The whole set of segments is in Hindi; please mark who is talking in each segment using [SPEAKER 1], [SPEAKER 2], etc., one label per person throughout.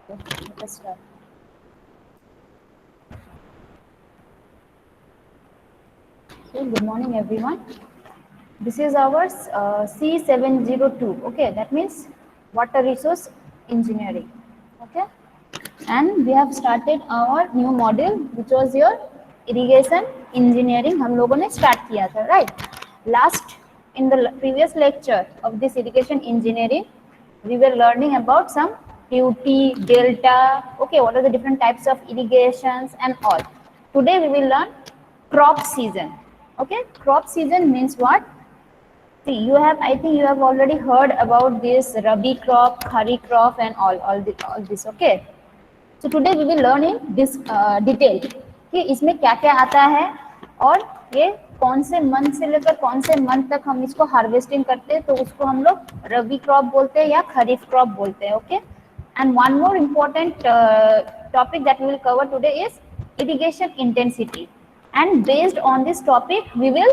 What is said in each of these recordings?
[SPEAKER 1] Let us start. Okay, good morning, everyone. This is our C702. Okay, that means water resource engineering. Okay, and we have started our new module, which was your irrigation engineering. हम लोगों ने start किया था, right? Last in the previous lecture of this irrigation engineering, we were learning about some QT, delta. Okay, what are the different types of irrigations and all. Today we will learn crop season. Okay, crop season means what? See, I think you have already heard about this Rabi crop, Kharif crop, and all this. Okay. So today we will learn in this detail कि इसमें क्या क्या आता है और ये कौन से मंथ से लेकर कौन से मंथ तक हम इसको हार्वेस्टिंग करते हैं, तो उसको हम लोग रबी क्रॉप बोलते हैं या खरीफ क्रॉप बोलते हैं. Okay. And one more important topic that we will cover today is irrigation intensity, and based on this topic we will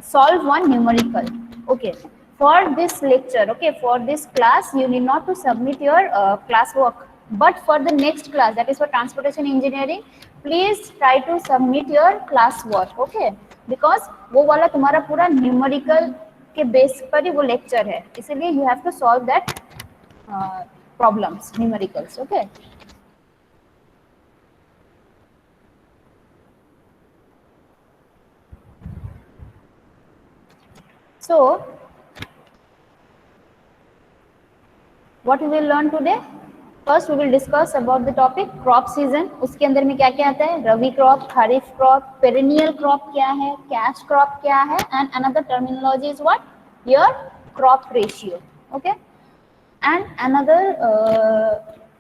[SPEAKER 1] solve one numerical. Okay, for this lecture, okay, for this class you need not to submit your class work, but for the next class, that is for transportation engineering, please try to submit your class work. Okay, because वो वाला तुम्हारा पूरा numerical के बेस पर ही वो लेक्चर है, इसलिए you have to solve that problems, numericals. Okay. So what we will learn today? First we will discuss about the topic crop season. उसके अंदर में क्या क्या आता है? रबी क्रॉप, खरीफ क्रॉप, पेरिनियल क्रॉप क्या है, कैश क्रॉप क्या है, and another terminology is what? Your crop ratio. Okay. And another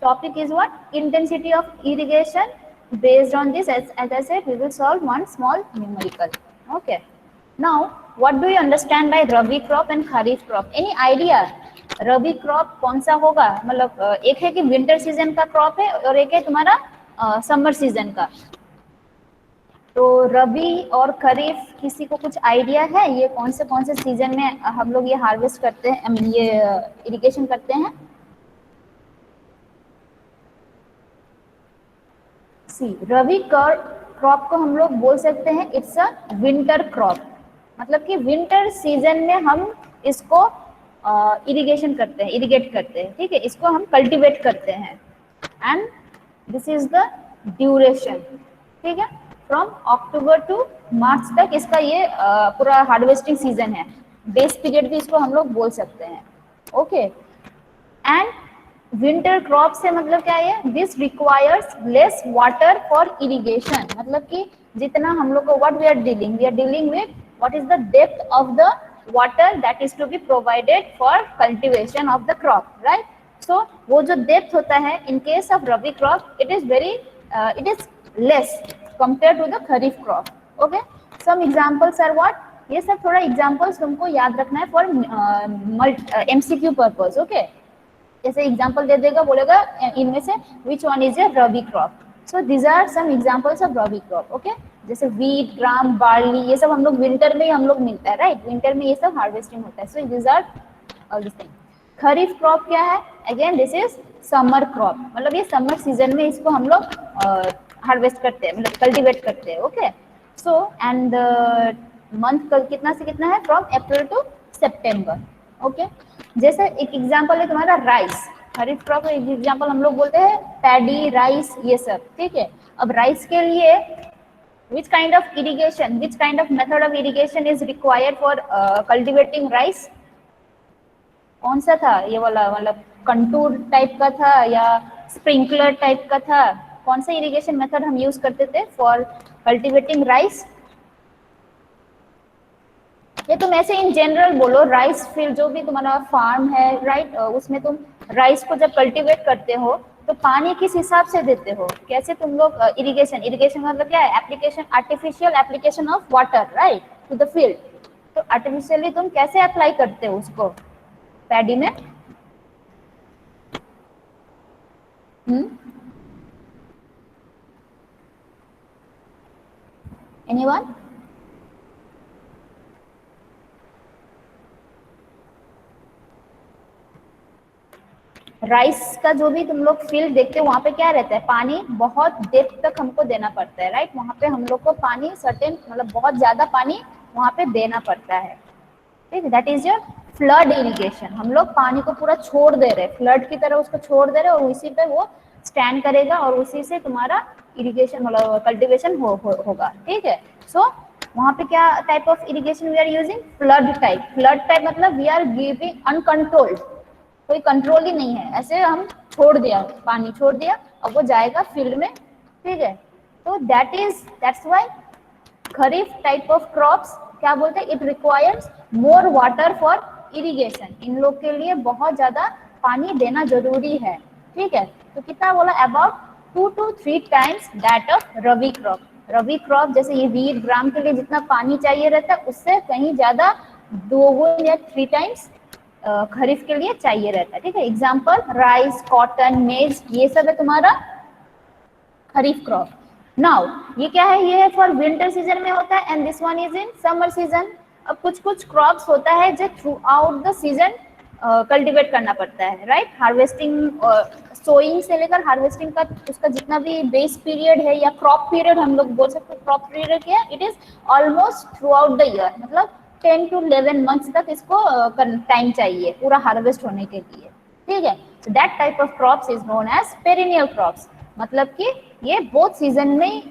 [SPEAKER 1] topic is what? Intensity of irrigation. Based on this, as I said, we will solve one small numerical. Okay. Now, what do you understand by Rabi crop and Kharif crop? Any idea? Rabi crop कौन सा होगा? मतलब एक है कि विंटर सीजन का क्रॉप है और एक है तुम्हारा समर सीजन का. तो रबी और खरीफ किसी को कुछ आइडिया है ये कौन से सीजन में हम लोग ये हार्वेस्ट करते हैं, आई मीन ये इरिगेशन करते हैं? सी, रबी क्रॉप को हम लोग बोल सकते हैं इट्स अ विंटर क्रॉप. मतलब कि विंटर सीजन में हम इसको इरिगेशन करते हैं, इरिगेट करते हैं. ठीक है, इसको हम कल्टीवेट करते हैं. And this is the duration. ठीक है, फ्रॉम अक्टूबर टू मार्च तक इसका ये पूरा हार्वेस्टिंग सीजन है. बेस पीरियड भी इसको हम लोग बोल सकते हैं. ओके. एंड विंटर क्रॉप से मतलब क्या है? This requires less water for irrigation. मतलब कि जितना हम लोग को what we are dealing with what is the depth of the water that is to be provided for cultivation of the crop, right? So वो जो डेप्थ होता है in case of rabi crop it is less compare to the kharif crop. Okay. Some examples are what? ये सब थोड़ा एग्जांपल्स तुमको याद रखना है फॉर एमसीक्यू पर्पस. ओके. जैसे एग्जांपल दे देगा, बोलेगा इनमें से which one is a rabi crop. So these are some examples of rabi crop. Okay. जैसे वीट, ग्राम, बार्ली, ये सब हम लोग विंटर में ही हम लोग मिलता है, राइट? विंटर में ये सब हार्वेस्टिंग होता है. So these are all this thing. Kharif crop क्या है? Again this is summer crop. मतलब ये समर सीजन में इसको हम लोग हार्वेस्ट करते हैं, मतलब कल्टीवेट करते हैं. ओके. सो एंड मंथ कितना से कितना है? From April to September. Okay. जैसे एक एग्जांपल है तुम्हारा राइस. खरीफ क्रॉप का एक एग्जांपल हम लोग बोलते हैं पैडी, राइस, ये सब. ठीक है. अब राइस के लिए which kind of irrigation, which kind of method of irrigation is required for cultivating rice? कौन सा था ये वाला? मतलब कंटूर टाइप का था या स्प्रिंकलर टाइप का था? कौन सा इरिगेशन मेथड हम यूज करते थे फॉर कल्टीवेटिंग राइस? ये तुम ऐसे इन जनरल बोलो, राइस फील्ड जो भी तुम्हारा फार्म है, राइट, उसमें तुम राइस को जब कल्टीवेट करते हो तो पानी किस हिसाब से देते हो? कैसे तुम लोग इरिगेशन मतलब क्या है? Application, artificial application of water, right, to the field. तो आर्टिफिशियली तुम कैसे अप्लाई करते हो उसको पैडी में? एनीवन? राइस का जो भी तुम लोग फील्ड देखते हो वहाँ पे क्या रहता है, पानी बहुत डेप्थ तक हमको देना पड़ता है, राइट। वहाँ पे हम लोग को पानी सर्टेन मतलब बहुत ज्यादा पानी वहाँ पे देना पड़ता है, ठीक है। That is your flood irrigation. हम लोग पानी को पूरा छोड़ दे रहे, फ्लड की तरह उसको छोड़ दे रहे और उसी पे वो स्टैंड करेगा और उसी से तुम्हारा इरिगेशन मतलब कल्टिवेशन होगा, ठीक है। सो वहाँ पे क्या type of irrigation we are using, flood type. Flood type मतलब वी आर गिविंग अनकंट्रोल्ड, कोई कंट्रोल ही नहीं है, ऐसे हम छोड़ दिया, पानी छोड़ दिया, अब वो जाएगा फील्ड में, ठीक है। तो that's why kharif type of crops क्या बोलते हैं, it requires more water for irrigation. इन लोग के लिए बहुत ज्यादा पानी देना जरूरी है, ठीक है। तो कितना बोला, about 2 to 3 times that of rabi crop. Rabi crop जैसे ये वीट ग्राम के लिए जितना पानी चाहिए रहता है उससे कहीं ज्यादा 2 या 3 टाइम्स खरीफ के लिए चाहिए रहता है, ठीक है। एग्जाम्पल राइस, कॉटन, मेज, ये सब है तुम्हारा खरीफ क्रॉप। नाउ ये क्या है, ये है फॉर विंटर सीजन में होता है and this one is in summer season. अब कुछ कुछ क्रॉप्स होता है जो through out the season cultivate करना पड़ता है, राइट। हार्वेस्टिंग, सोइंग से लेकर हार्वेस्टिंग का उसका जितना भी बेस पीरियड है या क्रॉप पीरियड हम लोग बोल सकते हैं, क्रॉप पीरियड क्या है, it is almost through out the year, मतलब 10 to 11 मंथ्स तक इसको टाइम चाहिए पूरा हार्वेस्ट होने के लिए, ठीक है। So that type of crops is known as perennial crops, मतलब कि ये बोथ सीजन में,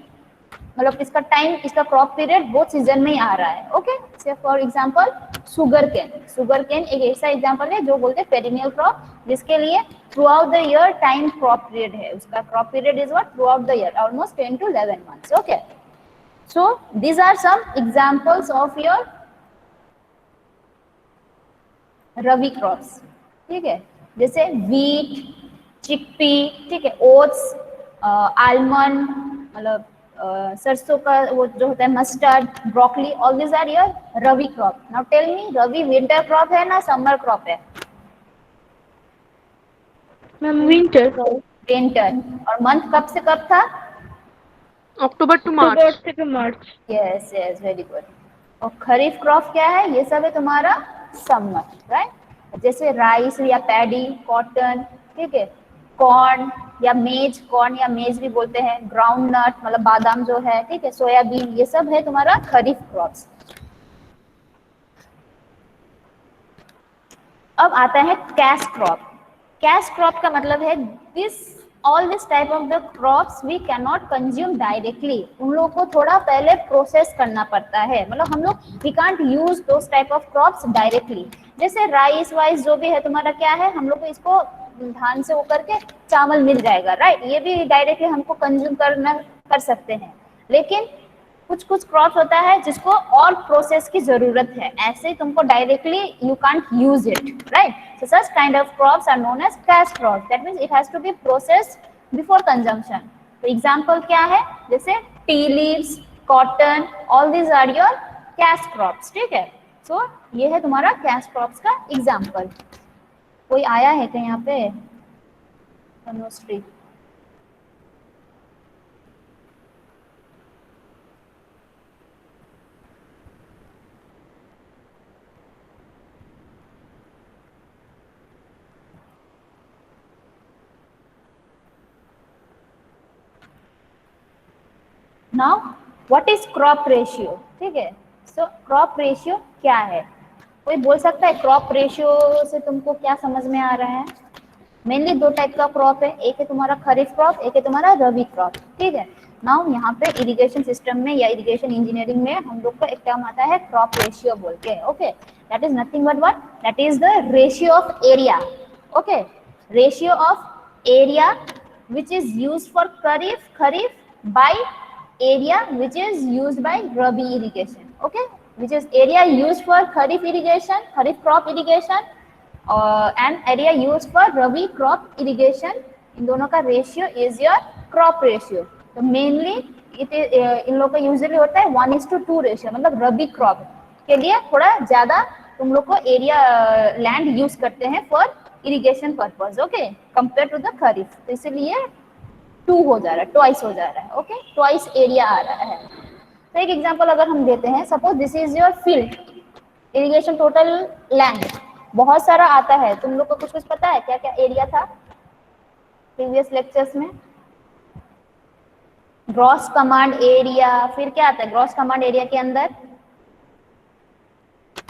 [SPEAKER 1] मतलब इसका टाइम, इसका क्रॉप पीरियड बोथ सीजन में ही आ रहा है, ओके। से for example sugarcane, sugarcane एक ऐसा एग्जांपल है जो बोलते हैं पेरिनियल क्रॉप, जिसके लिए throughout the year time crop period है, उसका crop period is what, throughout the year almost 10 to 11 months, okay. So these are some examples of your rabi crops, ठीक है। जैसे वीट, चिकपी, ठीक है, ओट्स, आलमंड, मतलब सरसों का वो जो होता है, mustard, broccoli, all this are your rabi crop. Now tell me, rabi winter crop है ना समर क्रॉप है?
[SPEAKER 2] Ma'am winter.
[SPEAKER 1] विंटर। और मंथ कब से कब था?
[SPEAKER 2] October to March. से March.
[SPEAKER 1] Yes yes, very good. और खरीफ क्रॉप क्या है, ये सब है तुम्हारा समर, राइट। जैसे राइस या पैडी, कॉटन, ठीक है, कॉर्न या मेज, कॉर्न या मेज भी बोलते हैं, ग्राउंड नट मतलब बादाम जो है, ठीक है, सोयाबीन, ये सब है तुम्हारा खरीफ क्रॉप्स। अब आता है कैश क्रॉप। कैश क्रॉप का मतलब है this all this type of the crops we can not consume directly, उन लोगों को थोड़ा पहले प्रोसेस करना पड़ता है, मतलब हम लोग we can't use those type of crops directly. जैसे राइस वाइस जो भी है तुम्हारा क्या है, हम लोग को इसको धान से वो करके चावल मिल जाएगा, राइट, ये भी डायरेक्टली हमको कंज्यूम करना कर सकते हैं। लेकिन कुछ कुछ क्रॉप होता है जिसको और प्रोसेस की जरूरत है, ऐसे तुमको directly you can't use it, right. So such kind of crops are known as cash crop, that means it has to be processed before consumption. तो एग्जांपल क्या है, जैसे tea leaves, cotton, all these are your cash crops, ठीक है। सो ये है तुम्हारा कैश क्रॉप्स का एग्जांपल। कोई आया है क्या यहाँ पे? Anushree, now what is crop ratio, ठीक है। सो क्रॉप रेशियो क्या है, कोई बोल सकता है क्रॉप रेशियो से तुमको क्या समझ में आ रहा है? मेनली दो टाइप का क्रॉप है, एक है तुम्हारा खरीफ क्रॉप, एक है तुम्हारा रबी क्रॉप, ठीक है। नाउ यहाँ पे इरिगेशन सिस्टम में या इरिगेशन इंजीनियरिंग में हम लोग का एक टर्म आता है क्रॉप रेशियो बोल के, okay. That is nothing but what, that is the ratio of area, okay, ratio of area which is used for kharif by area which is used by rabi irrigation, okay, which is area used for kharif irrigation, kharif crop irrigation, and area used for rabi crop irrigation, इन दोनों का ratio is your crop ratio. तो मेनली इन लोगों का यूजुअली होता है 1:2 रेशियो, मतलब रबी क्रॉप के लिए थोड़ा ज्यादा तुम लोग को एरिया लैंड यूज करते हैं for irrigation purpose, okay, compare to the kharif, तो इसलिए 2 हो जा रहा है, ट्वाइस हो जा रहा है, ओके, ट्वाइस एरिया आ रहा है। तो एक एग्जांपल अगर हम देते हैं, suppose this is your field irrigation, total land बहुत सारा आता है, तुम लोग को कुछ कुछ पता है क्या क्या एरिया था? प्रीवियस लेक्चर्स में। ग्रॉस कमांड एरिया, फिर क्या आता है ग्रॉस कमांड एरिया के अंदर?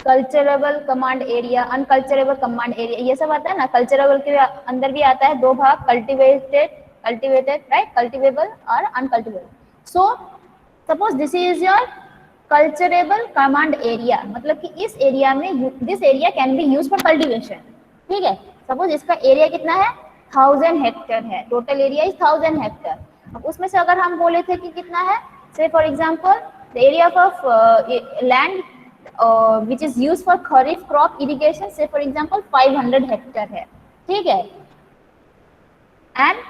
[SPEAKER 1] Culturable command area, unculturable command area, ये सब आता है ना। कल्चरेबल के अंदर भी आता है दो भाग, कल्टिवेटेड राइट, कल्टिवेबल और uncultivable. So suppose this is your culturable command area, मतलब कि इस एरिया में this area can be use for cultivation, ठीक है। सपोज इसका एरिया कितना है 1000 हेक्टेयर है, टोटल एरिया इज 1000 हेक्टेयर। अब उसमें से अगर हम बोले थे कि कितना है, से for example the area of land which is used for kharif crop irrigation, say for example 500 hectare है, ठीक है। and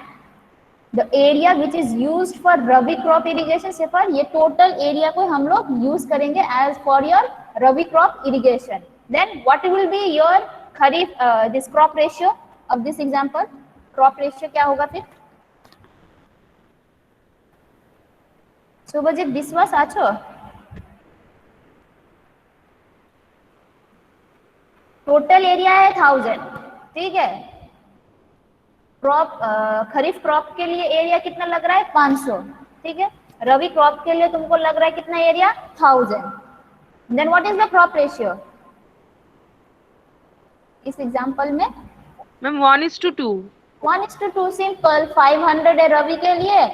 [SPEAKER 1] the area which is used for rabi crop irrigation, say for ये total area को हम लोग use करेंगे as for your rabi crop irrigation, then what will be your kharif this crop ratio of this example? crop ratio क्या होगा फिर? शुभजीत विश्वास आछो? टोटल एरिया है 1000, ठीक है। क्रॉप खरीफ क्रॉप के लिए एरिया कितना लग रहा है 500, ठीक है। रबी क्रॉप के लिए तुमको लग रहा है कितना area 1000। Then what is the crop ratio इस एग्जांपल में?
[SPEAKER 2] मैम 1:2।
[SPEAKER 1] 1:2 सिंपल। 500 है रबी के लिए,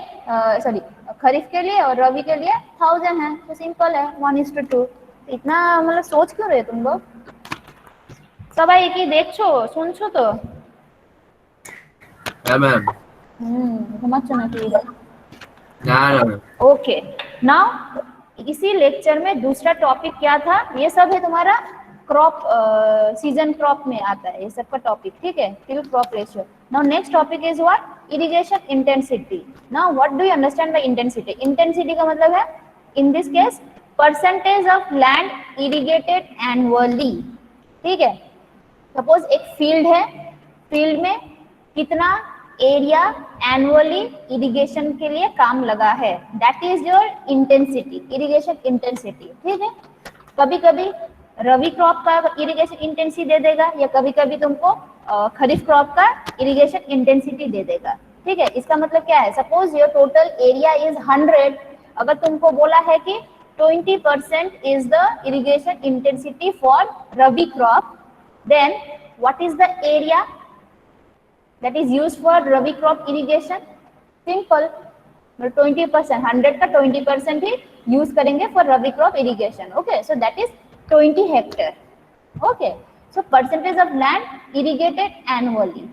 [SPEAKER 1] सॉरी खरीफ के लिए, और रबी के लिए 1000 है, तो सिंपल है 1:2। इतना मतलब सोच क्यों रहे तुम लोग? सबाई की देखो सुनছো तो?
[SPEAKER 3] হ্যাঁ ম্যাম।
[SPEAKER 1] ঘুমাচ্ছ নাকি?
[SPEAKER 3] না না ম্যাম।
[SPEAKER 1] ओके नाउ इसी लेक्चर में दूसरा टॉपिक क्या था, ये सब है तुम्हारा क्रॉप सीजन क्रॉप में आता है ये सब का टॉपिक, ठीक है। Field crop ratio. Now next topic is what? Irrigation intensity. Now what do you understand by intensity? Intensity का मतलब है in this case percentage of land irrigated annually, ठीक है। सपोज एक फील्ड है, फील्ड में कितना एरिया एनुअली इरिगेशन के लिए काम लगा है, that is your intensity, irrigation intensity, ठीक है। कभी कभी रबी क्रॉप का इरिगेशन इंटेंसिटी दे देगा, या कभी कभी तुमको खरीफ क्रॉप का इरिगेशन इंटेंसिटी दे देगा, ठीक है। इसका मतलब क्या है? Suppose your total area is 100, अगर तुमको बोला है कि 20% is the irrigation intensity for rabi crop, then what is the area that is used for rabi crop irrigation? simple 20%, 100 का 20% ही यूज करेंगे for rabi crop irrigation, okay. So that is 20 hectare, okay. So percentage of land irrigated annually,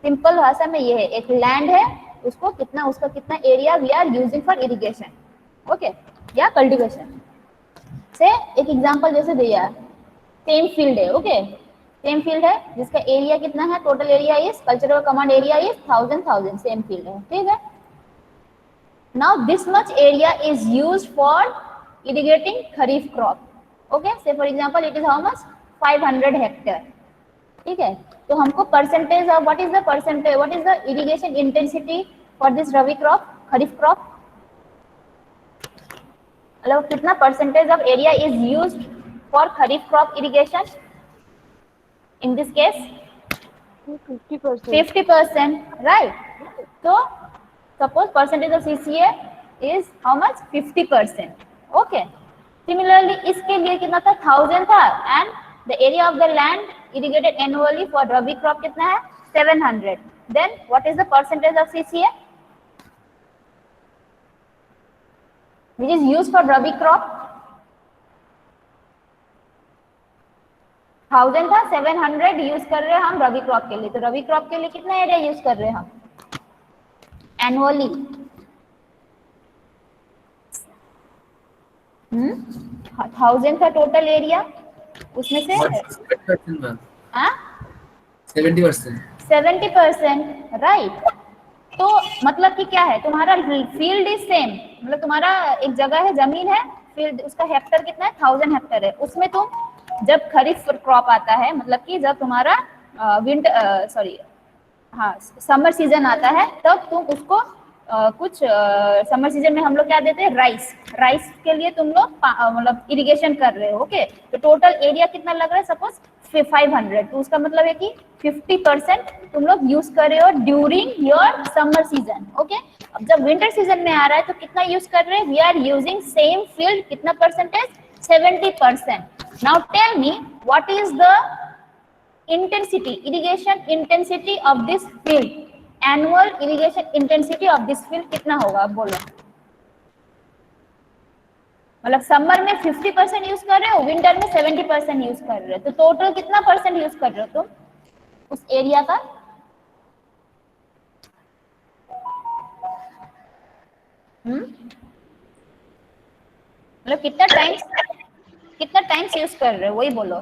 [SPEAKER 1] simple भाषा में ये है, एक लैंड है उसको कितना, उसका कितना area we are using for irrigation, okay, या कल्टीवेशन। से एक एग्जांपल जैसे दिया, सेम फील्ड है, ओके, सेम फील्ड है जिसका एरिया कितना है, total area is cultural command area is 1000, same field है, ठीक है। Now this much area is used for irrigating kharif crop, okay. से for example it is how much 500 hectare, ठीक है। तो हमको percentage of what is the percentage, what is the irrigation intensity for this rabi crop, kharif crop, मतलब कितना percentage of area is used for kharif crop irrigation? In this case 50%, right? So suppose percentage of CCA is how much? 50%, okay. Similarly इसके लिए कितना था 1000 था, and the area of the land irrigated annually for rabi crop कितना है 700. Then what is the percentage of CCA which is used for rabi crop? 1000 था, 700 यूज कर रहे हैं हम रबी क्रॉप के लिए, तो रबी क्रॉप के लिए कितना एरिया यूज कर रहे हैं हम एनुअली? 1000 का टोटल एरिया, उसमें से 70%, राइट। तो मतलब कि क्या है, तुम्हारा फील्ड इज सेम, मतलब तुम्हारा एक जगह है, जमीन है, फील्ड उसका हेक्टर कितना है 1000 हेक्टर है, उसमें तुम जब खरीफ क्रॉप आता है, मतलब कि जब तुम्हारा समर सीजन आता है, तब तुम उसको कुछ समर सीजन में हम लोग क्या देते हैं, राइस। राइस के लिए तुम लोग मतलब इरिगेशन कर रहे हो, ओके। तो टोटल एरिया कितना लग रहा है, सपोज 500, तो उसका मतलब है कि 50% तुम लोग यूज कर रहे हो during your summer season, okay. अब जब विंटर सीजन में आ रहा है तो कितना यूज कर रहे हैं, we are using same field, कितना percentage, 70%। Now tell me what is the intensity, irrigation intensity of this field, annual irrigation intensity of this field कितना होगा, आप बोलो। मतलब समर में 50% यूज कर रहे हो, विंटर में 70% यूज कर रहे हो, तो टोटल कितना परसेंट यूज कर रहे हो तुम उस एरिया का? मतलब कितना टाइम्स यूज कर रहे हो, वही बोलो।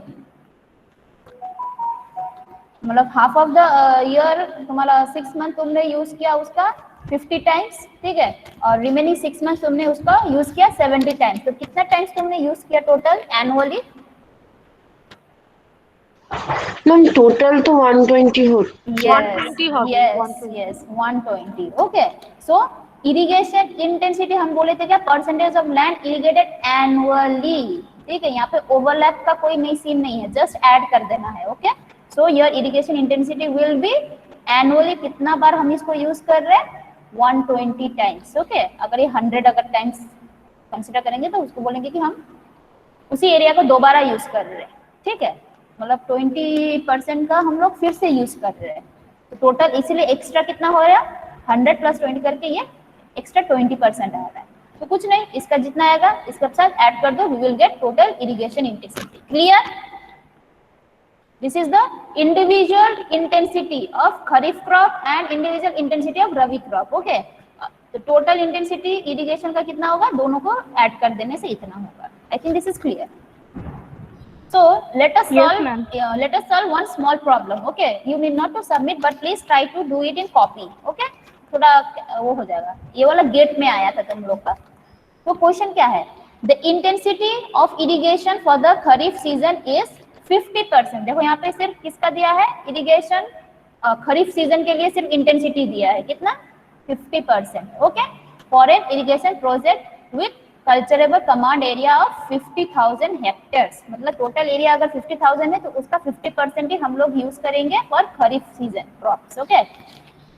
[SPEAKER 1] मतलब हाफ ऑफ द ईयर तुम्हारा 6 मंथ तुमने यूज किया उसका 50 टाइम्स, ठीक है, और रिमेनिंग 6 मंथ तुमने उसका यूज किया 70 टाइम्स, तो कितना टाइम्स तुमने यूज किया टोटल एनुअली?
[SPEAKER 4] मैम टोटल तो 120 हो।
[SPEAKER 1] yes 120, okay. So irrigation intensity हम बोले थे क्या, percentage of land irrigated annually, ठीक है। यहाँ पे ओवरलैप का कोई नहीं सीन नहीं है, जस्ट ऐड कर देना है, okay. So your irrigation intensity will be annually, कितना बार हम इसको यूज कर रहे हैं, 120 टाइम्स, ओके। अगर ये 100 अगर टाइम्स कंसिडर करेंगे तो उसको बोलेंगे कि हम उसी एरिया को दोबारा यूज कर रहे हैं, ठीक है। मतलब 20% का हम लोग फिर से यूज कर रहे हैं, तो टोटल इसीलिए एक्स्ट्रा कितना हो रहा है, 100 + 20 करके ये एक्स्ट्रा 20% आ रहा है। तो कुछ नहीं, इसका जितना आएगा इसके साथ ऐड कर दो, we will get total irrigation intensity. Clear? This is the individual intensity of kharif crop and individual intensity of rabi crop, okay। तो टोटल इंटेंसिटी इरिगेशन का कितना होगा, दोनों को ऐड कर देने से इतना होगा। आई think this is clear. So let us solve one small problem, okay। You need not to submit but please try to do it in copy, okay। थोड़ा वो हो जाएगा, ये वाला गेट में आया था तुम लोग का। तो क्वेश्चन क्या है, the intensity of irrigation for the kharif season is 50%। देखो यहाँ पे सिर्फ किसका दिया है, इरिगेशन खरीफ सीजन के लिए सिर्फ इंटेंसिटी दिया है, कितना, 50%, okay. For an irrigation project with culturable command area of 50,000 hectares, मतलब टोटल एरिया अगर 50,000 है तो उसका 50% ही हम लोग यूज करेंगे for kharif season crops, okay.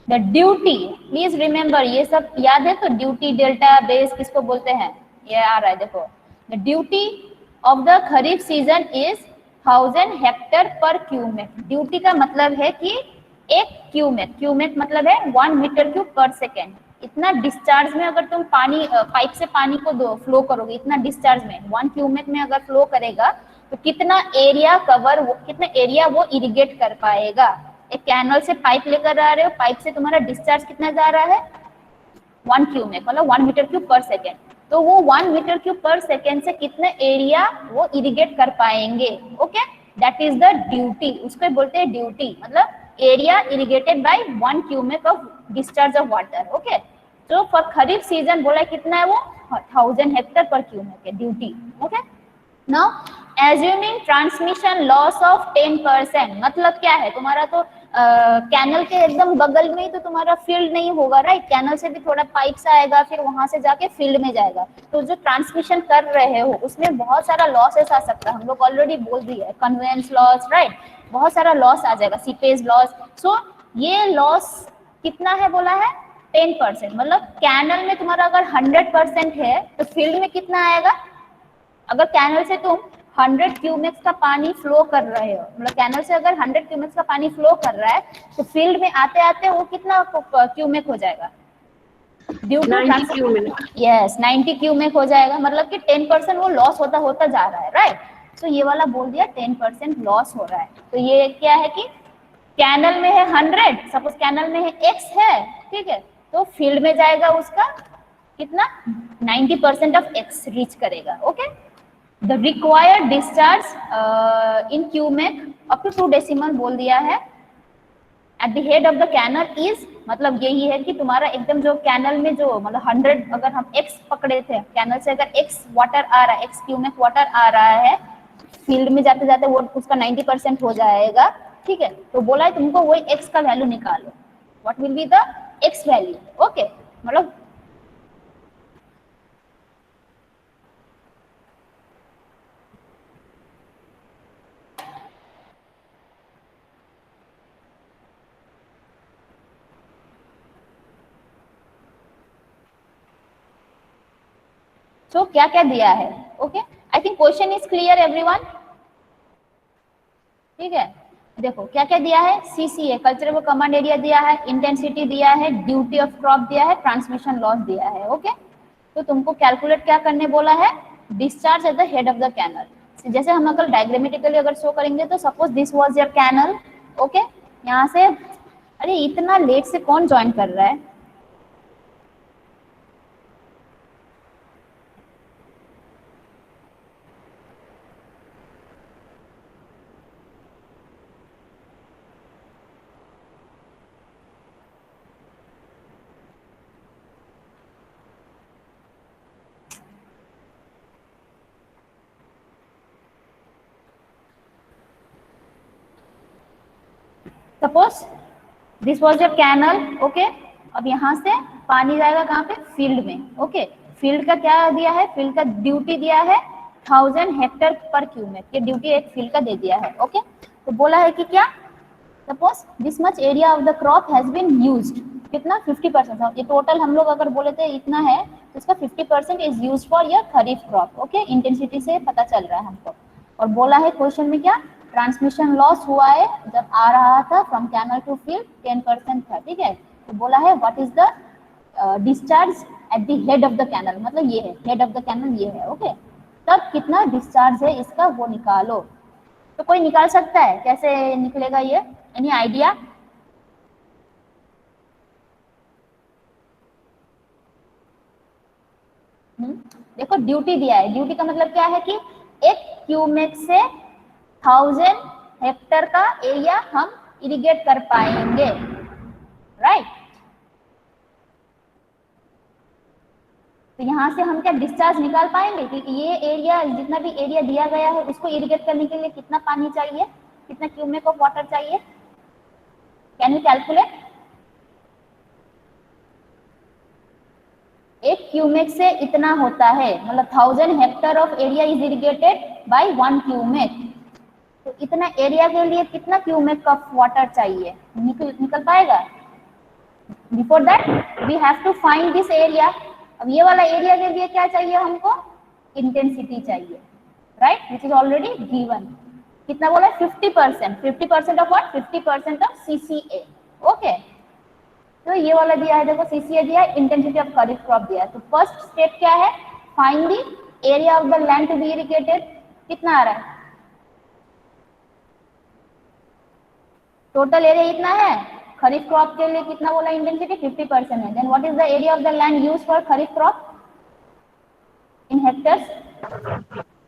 [SPEAKER 1] The duty, please remember, ये सब याद है, तो ड्यूटी, डेल्टा, बेस किसको बोलते हैं, ये आ रहा है देखो। The duty of the kharif season is 1000 hectare per cumec. Duty का मतलब है कि एक क्यूमेक, क्यूमेक मतलब है 1 मीटर क्यूब पर सेकेंड। इतना डिस्चार्ज में अगर तुम पानी पाइप से पानी को दो फ्लो करोगे, इतना डिस्चार्ज में 1 क्यूमेक में अगर फ्लो करेगा तो कितना एरिया कवर, कितना एरिया वो इरिगेट कर पाएगा। एक कैनल से पाइप लेकर आ रहे हो, पाइप से तुम्हारा डिस्चार्ज कितना जा रहा है, 1 क्यूमेक, मतलब 1 मीटर क्यूब पर सेकेंड। तो वो 1 मीटर क्यूब पर सेकेंड से कितना एरिया वो इरिगेट कर पाएंगे, okay. That is the duty, उसको बोलते हैं ड्यूटी, मतलब area irrigated by 1 cumec of discharge of water, okay. तो फॉर खरीफ सीजन बोला कितना है वो, 1000 हेक्टेयर पर क्यूमेक है duty, okay. Now assuming transmission loss of 10%, मतलब क्या है, तुम्हारा तो कैनल के एकदम बगल में ही तो तुम्हारा फील्ड नहीं होगा, राइट। कैनल से भी थोड़ा पाइप से आएगा, फिर वहां से जाके फील्ड में जाएगा, तो जो ट्रांसमिशन कर रहे हो उसमें बहुत सारा लॉसेस आ सकता है, हम लोग ऑलरेडी बोल दिए है, कन्वेंस लॉस, राइट, बहुत सारा लॉस आ जाएगा, सीपेज लॉस। सो ये लॉस कितना है बोला है, 10%, मतलब कैनल में तुम्हारा अगर 100% है तो फील्ड में कितना आएगा। अगर कैनल से तुम 100 क्यूमेक्स का पानी फ्लो कर रहे हो, मतलब कैनल से अगर 100 क्यूमेक्स का पानी फ्लो कर रहा है तो फील्ड में आते आते वो कितना क्यूमेक हो जाएगा, ड्यू टू 90 क्यूमेक हो जाएगा, मतलब कि 10% वो लॉस होता होता जा रहा है, राइट। तो ये वाला बोल दिया 10% लॉस हो रहा है। तो ये क्या है कि कैनल में है 100, सपोज कैनल में है x है, ठीक है, तो फील्ड में जाएगा उसका कितना, 90% ऑफ x रीच करेगा, okay. The required discharge in cumec up to 2 decimal बोल दिया है at the head of the canal is, मतलब यही है कि तुम्हारा एकदम जो कैनल में जो मतलब 100 अगर हम x पकड़े थे, कैनल से अगर x वाटर आ रहा है, x क्यूमेक वाटर आ रहा है, फील्ड में जाते जाते वो उसका 90% हो जाएगा, ठीक है। तो बोला है तुमको वही x का वैल्यू निकालो, what will be the x value, okay. मतलब सो क्या क्या दिया है। Okay, I think question is clear everyone. ठीक है, देखो क्या क्या दिया है। सीसीए कल्चरेबल कमांड एरिया दिया है, इंटेंसिटी दिया है, ड्यूटी ऑफ क्रॉप दिया है, ट्रांसमिशन लॉस दिया है। ओके, तो तुमको कैलकुलेट क्या करने बोला है, discharge at the head of the canal. जैसे हम अगर डायग्रामेटिकली अगर शो करेंगे तो suppose this was your canal. Okay, यहाँ से, अरे इतना लेट से कौन ज्वाइन कर रहा है। Suppose this was your canal. Okay, अब यहाँ से पानी जाएगा कहाँ पे, फील्ड में। ओके, फील्ड का क्या दिया है, फील्ड का ड्यूटी दिया है 1000 हेक्टर पर क्यूमेक, ये ड्यूटी एक फील्ड का दे दिया है। ओके, तो बोला है कि क्या, suppose this much area of the crop has been used, कितना 50%। ये टोटल हम लोग अगर बोले थे इतना है तो इसका 50% is used for your kharif crop. Okay, intensity से पता चल रहा है हमको। और बोला है क्वेश्चन में क्या, ट्रांसमिशन लॉस हुआ है जब आ रहा था फ्रॉम कैनल टू फील्ड 10% था। ठीक है, तो बोला है what is the discharge at the head of the canal, मतलब ये है हेड ऑफ द कैनल, ये है। ओके, तब कितना डिस्चार्ज है इसका वो निकालो। तो कोई निकाल सकता है, कैसे निकलेगा ये, एनी आइडिया। देखो ड्यूटी दिया है, ड्यूटी का मतलब क्या है कि एक क्यूमेक से 1000 हेक्टर का एरिया हम इरिगेट कर पाएंगे, राइट। तो यहाँ से हम क्या डिस्चार्ज निकाल पाएंगे कि ये एरिया, जितना भी एरिया दिया गया है उसको इरिगेट करने के लिए कितना पानी चाहिए, कितना क्यूमेक ऑफ वाटर चाहिए, कैन यू कैलकुलेट। एक क्यूमेक से इतना होता है, मतलब 1000 hectare of area is irrigated by 1 cumec. तो इतना एरिया के लिए कितना क्यूमेक ऑफ वाटर चाहिए, निकल पाएगा। Before that we have to find this area. अब ये वाला एरिया के लिए क्या चाहिए हमको, इंटेंसिटी चाहिए, right, which is already given. कितना बोला है, 50%। 50% of what, 50% of CCA. Okay, तो ये वाला दिया है, देखो सीसीए दिया है, इंटेंसिटी ऑफ खरीफ क्रॉप दिया है। तो फर्स्ट स्टेप क्या है, find the area of the land to be irrigated. कितना आ रहा है, टोटल एरिया इतना है, खरीफ क्रॉप के लिए कितना बोला इंटेंसिटी, 50% है। Then what is the area of the land used for kharif crop in hectares,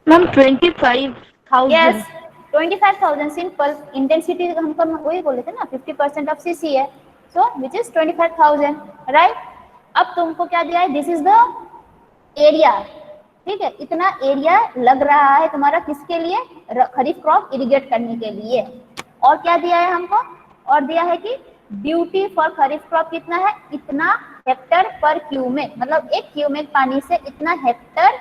[SPEAKER 2] ma'am 25,000।
[SPEAKER 1] Yes 25,000, simple. Intensity हमको वही बोले थे ना, 50% ऑफ सीसी है, सो विच इज 25,000, राइट। अब तुमको क्या दिया है, दिस इज द एरिया। ठीक है, इतना एरिया लग रहा है तुम्हारा किसके लिए, खरीफ क्रॉप इरिगेट करने के लिए। और क्या दिया है हमको, और दिया है कि ड्यूटी फॉर खरीफ क्रॉप कितना है, इतना हेक्टर पर क्यूमेक, मतलब एक क्यूमेक पानी से इतना हेक्टर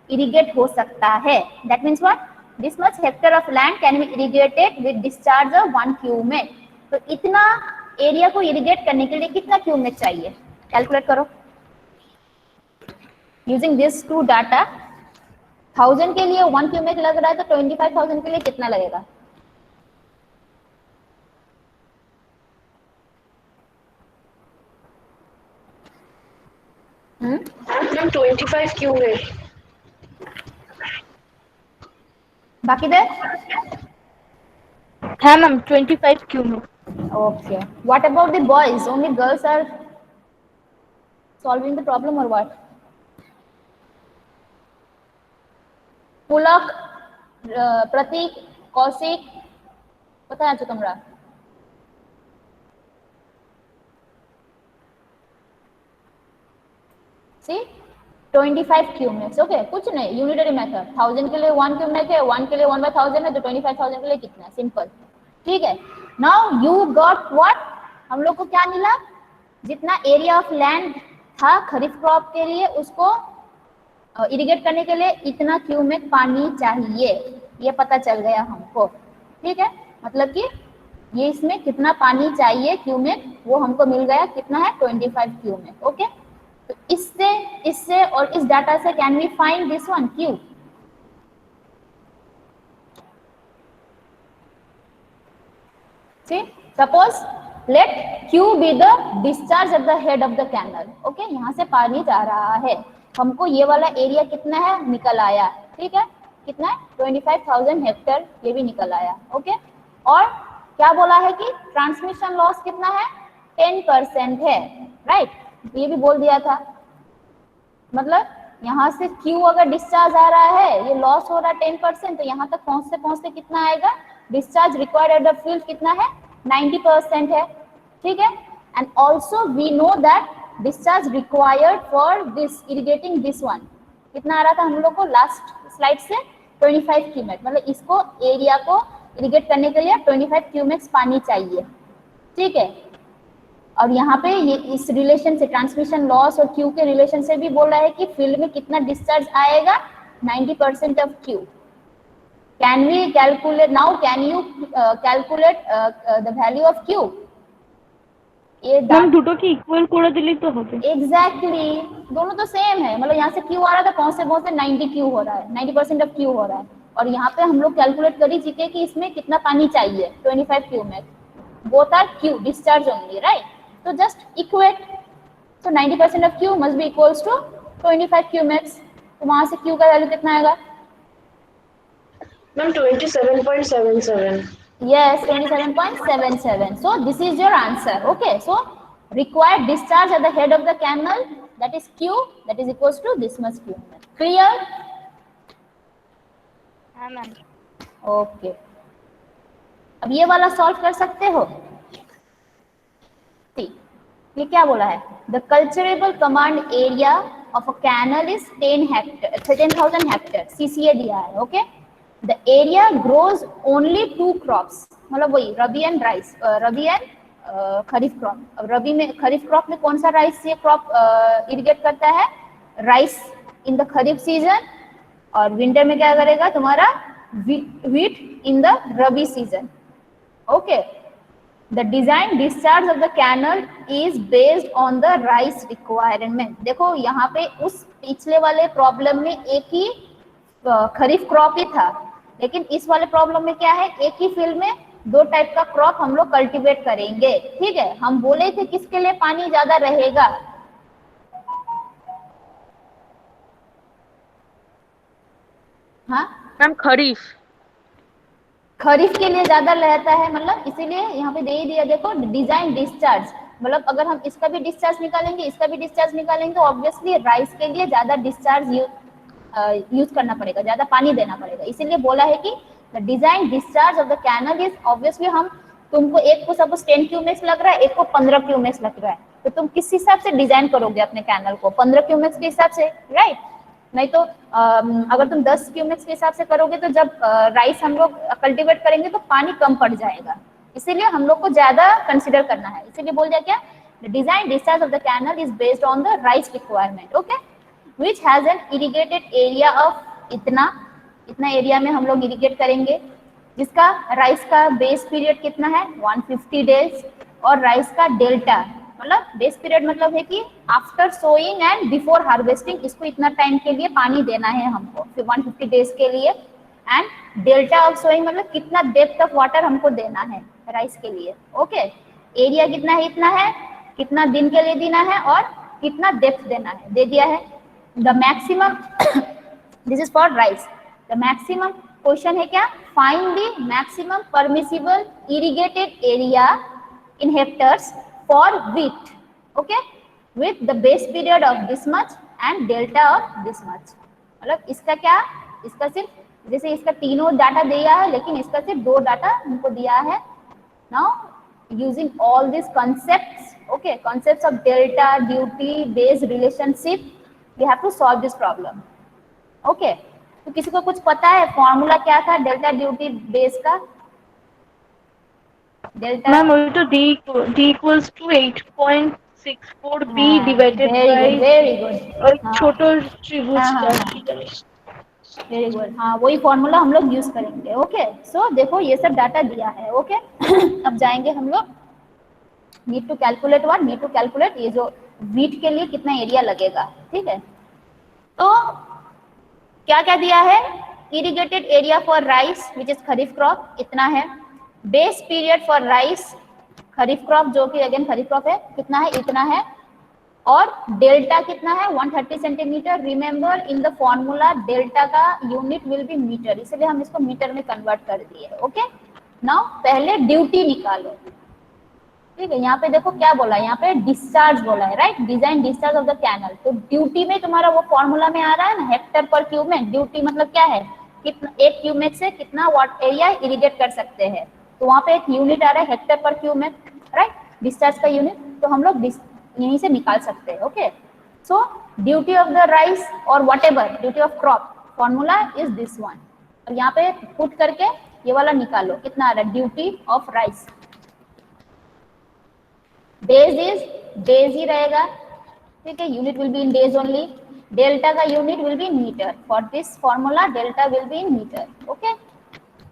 [SPEAKER 1] इरिगेट हो सकता है। That means what, this much Hector of land can be irrigated with discharge of 1 cumec. तो इतना एरिया को इरिगेट करने के लिए कितना क्यूमेक चाहिए, कैलकुलेट करो यूजिंग दिस टू डाटा। 1000 के लिए 1 क्यूमेक लग रहा है, तो 25,000 के लिए कितना लगेगा।
[SPEAKER 4] Ma'am 25 cumec.
[SPEAKER 1] बाकी दे,
[SPEAKER 2] हाँ ma'am 25 cumec.
[SPEAKER 1] okay, what about the boys, only girls are solving the problem or what। पुलक, प्रतीक, कौशिक, কোথায় আছো তোমরা। सी 25 क्यूमेक्स। ओके, कुछ नहीं, यूनिटरी मेथड। 1000 के लिए 1 क्यूमेक है, 1 के लिए 1/1000 है, तो 25,000 के लिए कितना है, सिंपल। ठीक है, नाउ यू गॉट व्हाट, हम लोग को क्या मिला, जितना एरिया ऑफ लैंड था खरीफ क्रॉप के लिए, उसको इरिगेट करने के लिए इतना क्यूमेक पानी चाहिए, ये पता चल गया हमको। ठीक है, मतलब कि ये इसमें कितना पानी चाहिए क्यूमेक, वो हमको मिल गया, कितना है 25 क्यूमेक। ओके, तो इससे और इस डाटा से can we find this one Q. Suppose let Q be the discharge at the head of the canal. Okay, यहाँ से पानी जा रहा है, हमको ये वाला एरिया कितना है निकल आया। ठीक है, कितना है 25,000 हेक्टेयर, ये भी निकल आया। ओके, और क्या बोला है कि ट्रांसमिशन लॉस कितना है 10% है, राइट, ये भी बोल दिया था। मतलब यहाँ से क्यू अगर डिस्चार्ज आ रहा है, ये लॉस हो रहा है 10%, तो यहाँ तक पहुंचते पहुंचते कितना आएगा, discharge required at the field कितना है 90% है। ठीक है, and also we know that discharge required for this irrigating this one कितना आ रहा था हम लोग को लास्ट स्लाइड से 25 क्यूमेक, मतलब इसको एरिया को इरिगेट करने के लिए 25 क्यूमेक्स पानी चाहिए। ठीक है, और यहाँ पे ये इस रिलेशन से ट्रांसमिशन लॉस और क्यू के रिलेशन से भी बोल रहा है कि फील्ड में कितना डिस्चार्ज आएगा 90% of Q. Can we calculate now, can you calculate the value of Q? ये
[SPEAKER 2] দুটো কি ইকুয়াল করে দিলেই তো হবে।
[SPEAKER 1] एग्जैक्टली, दोनों तो सेम है, मतलब यहाँ से क्यू आ रहा था, कौन से 90 क्यू हो रहा है, 90% ऑफ क्यू हो रहा है, और यहाँ पे हम लोग कैलकुलेट कर ही चुके कि इसमें कितना पानी चाहिए 25 cumec, both are Q discharge only, right. तो जस्ट इक्वेट, तो 90% of Q must be equals to 25 cumecs, तो वहां से क्यू का वैल्यू कितना आएगा
[SPEAKER 4] ma'am 27.77।
[SPEAKER 1] Yes, 27.77. So this is your answer. Okay, so required discharge at the head of the canal, that is Q, that is equals to this much Q. Clear?
[SPEAKER 2] हाँ मैम।
[SPEAKER 1] Okay. अब ये वाला सॉल्व कर सकते हो? ठीक, ये क्या बोला है? The cultivable command area of a canal is 10,000 hectares. CCA दिया है. Okay. The area grows only 2 crops, मतलब वही rabi and rice, rabi and kharif crop. अब रबी में, खरीफ क्रॉप में कौन सा राइस ये क्रॉप इरिगेट करता है, rice in the kharif season, और विंटर में क्या करेगा तुम्हारा wheat in the rabi season. Okay, the design discharge of the canal is based on the rice requirement. देखो यहाँ पे उस पिछले वाले प्रॉब्लम में एक ही खरीफ क्रॉप ही था, लेकिन इस वाले प्रॉब्लम में क्या है, एक ही फील्ड में 2 टाइप का क्रॉप हम लोग कल्टीवेट करेंगे। ठीक है, हम बोले थे किसके लिए पानी ज्यादा रहेगा, हाँ
[SPEAKER 2] मैम खरीफ
[SPEAKER 1] के लिए ज्यादा रहता है, मतलब इसीलिए यहाँ पे दे ही दिया। देखो डिजाइन डिस्चार्ज, मतलब अगर हम इसका भी डिस्चार्ज निकालेंगे, इसका भी डिस्चार्ज निकालेंगे, तो ऑब्वियसली राइस के लिए ज्यादा डिस्चार्ज यूज करना पड़ेगा, ज्यादा पानी देना पड़ेगा। इसीलिए बोला है कि the design discharge of the canal is, obviously हम तुमको एक को सपोज 10 क्यूमेक्स लग रहा है, एक को 15 क्यूमेक्स लग रहा है, तो तुम किस हिसाब से डिजाइन करोगे अपने कैनल को, 15 क्यूमेक्स के हिसाब से, राइट। नहीं तो अगर तुम 10 क्यूमेक्स के हिसाब से करोगे, तो जब राइस हम लोग कल्टीवेट करेंगे तो पानी कम पड़ जाएगा, इसीलिए हम लोग को ज्यादा कंसिडर करना है। इसीलिए बोल दिया क्या, the design discharge of the canal is based on the rice requirement. Okay, which has an irrigated area of इतना एरिया में हम लोग इरिगेट करेंगे, जिसका राइस का बेस पीरियड कितना है 150 डेज, और राइस का डेल्टा, मतलब बेस पीरियड मतलब है कि after sowing and before harvesting, इसको इतना टाइम के लिए पानी देना है हमको, फिर 150 डेज के लिए, एंड डेल्टा ऑफ सोइंग मतलब कितना डेप्थ ऑफ वाटर हमको देना है राइस के लिए। ओके, एरिया कितना है, इतना है, कितना दिन के लिए देना है, और कितना डेप्थ देना है, दे दिया है। The maximum this is for rice, the maximum question है क्या, find the maximum permissible irrigated area in hectares for wheat, okay, with the base period of this much and delta of this much। मतलब इसका क्या, इसका सिर्फ जैसे इसका तीनों डाटा दिया है, लेकिन इसका सिर्फ 2 डाटा हमको दिया है। Now using all these concepts, okay, concepts of delta, duty, base relationship, we have to solve this problem। okay, तो किसी को कुछ पता है फॉर्मूला क्या था डेल्टा ड्यूटी बेस का? डेल्टा
[SPEAKER 2] मैम वही तो d equals to 8.6 9.64 b divided by
[SPEAKER 1] very good.
[SPEAKER 2] और एक
[SPEAKER 1] हाँ
[SPEAKER 2] छोटा त्रिभुज
[SPEAKER 1] हाँ हाँ
[SPEAKER 2] का,
[SPEAKER 1] हाँ,
[SPEAKER 2] ठीक है।
[SPEAKER 1] Very good. हाँ वही फॉर्मूला हम लोग यूज करेंगे। ओके सो देखो ये सब डाटा दिया है। ओके अब जाएंगे हम लोग need to calculate what, need to calculate ये जो वीट के लिए कितना एरिया लगेगा। ठीक है तो क्या क्या दिया है, irrigated area for rice which is kharif crop इतना है, base period for rice kharif crop जो कि अगेन खरीफ क्रॉप है कितना है, इतना है, और डेल्टा कितना है 130 centimetre. Remember in the formula delta का यूनिट विल बी मीटर, इसलिए हम इसको मीटर में कन्वर्ट कर दिए। ओके नाउ पहले ड्यूटी निकालो। ठीक है यहाँ पे देखो क्या बोला है, यहाँ पे डिस्चार्ज बोला है, right, design discharge of the canal. तो ड्यूटी में तुम्हारा वो फॉर्मूला में आ रहा है ना, हेक्टर पर क्यूमेक। ड्यूटी मतलब क्या है, कितना एक क्यूमेक से कितना वाट एरिया इरिगेट कर सकते हैं। तो वहाँ पे एक यूनिट आ रहा है हेक्टर पर क्यूमेक, राइट, डिस्चार्ज का यूनिट। तो हम लोग यहीं से निकाल सकते हैं। Okay so duty of the rice और whatever duty of crop formula is this one. और यहाँ पे पुट करके ये वाला निकालो कितना आ रहा है, duty of rice days is days ही रहेगा। ठीक है unit will be in days only. Delta का unit will be meter, for this formula delta will be in meter. Okay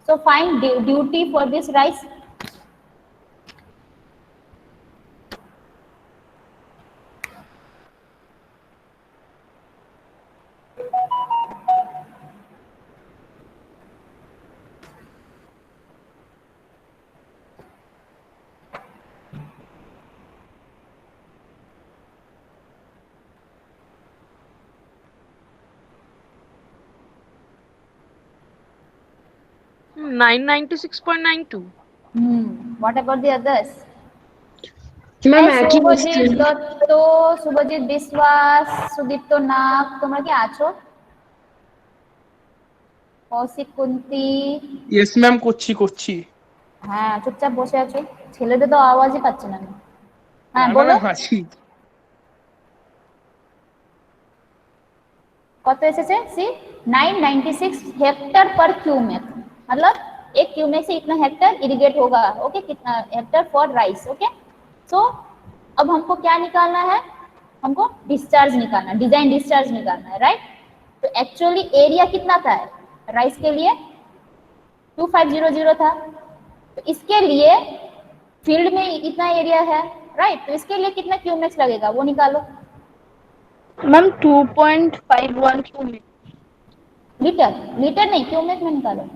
[SPEAKER 1] so find duty for this rice.
[SPEAKER 2] Hmm, 996.92.
[SPEAKER 1] What about the others?
[SPEAKER 4] Ma'am
[SPEAKER 1] এই
[SPEAKER 4] একই
[SPEAKER 1] শুভজিৎ
[SPEAKER 4] question।
[SPEAKER 1] দত্ত, শুভজিৎ বিশ্বাস, সুদীপ্ত নাগ, তোমরা কি আছো? কৌশিক কুন্তি,
[SPEAKER 5] ইয়েস ম্যাম করছি।
[SPEAKER 1] হ্যাঁ চুপচাপ বসে আছো, ছেলেদের তো আওয়াজই পাচ্ছি না আমি। হ্যাঁ
[SPEAKER 5] না
[SPEAKER 1] বলো
[SPEAKER 5] ম্যাম আছি।
[SPEAKER 1] কত এসেছে, सी 996 हेक्टर पर क्यूमेक, मतलब एक क्यूमेक से इतना हेक्टर इरिगेट होगा। ओके कितना Hector for rice. Okay so अब हमको क्या निकालना है, हमको डिस्चार्ज निकालना है, डिजाइन डिस्चार्ज निकालना है, राइट। तो एक्चुअली एरिया कितना था राइस के लिए 2500 था। तो इसके लिए फील्ड में इतना एरिया है, राइट। तो इसके लिए कितना क्यूमेक्स लगेगा वो निकालो।
[SPEAKER 2] Ma'am 2.51 cumec.
[SPEAKER 1] लीटर, लीटर नहीं क्यूमेक में निकालो।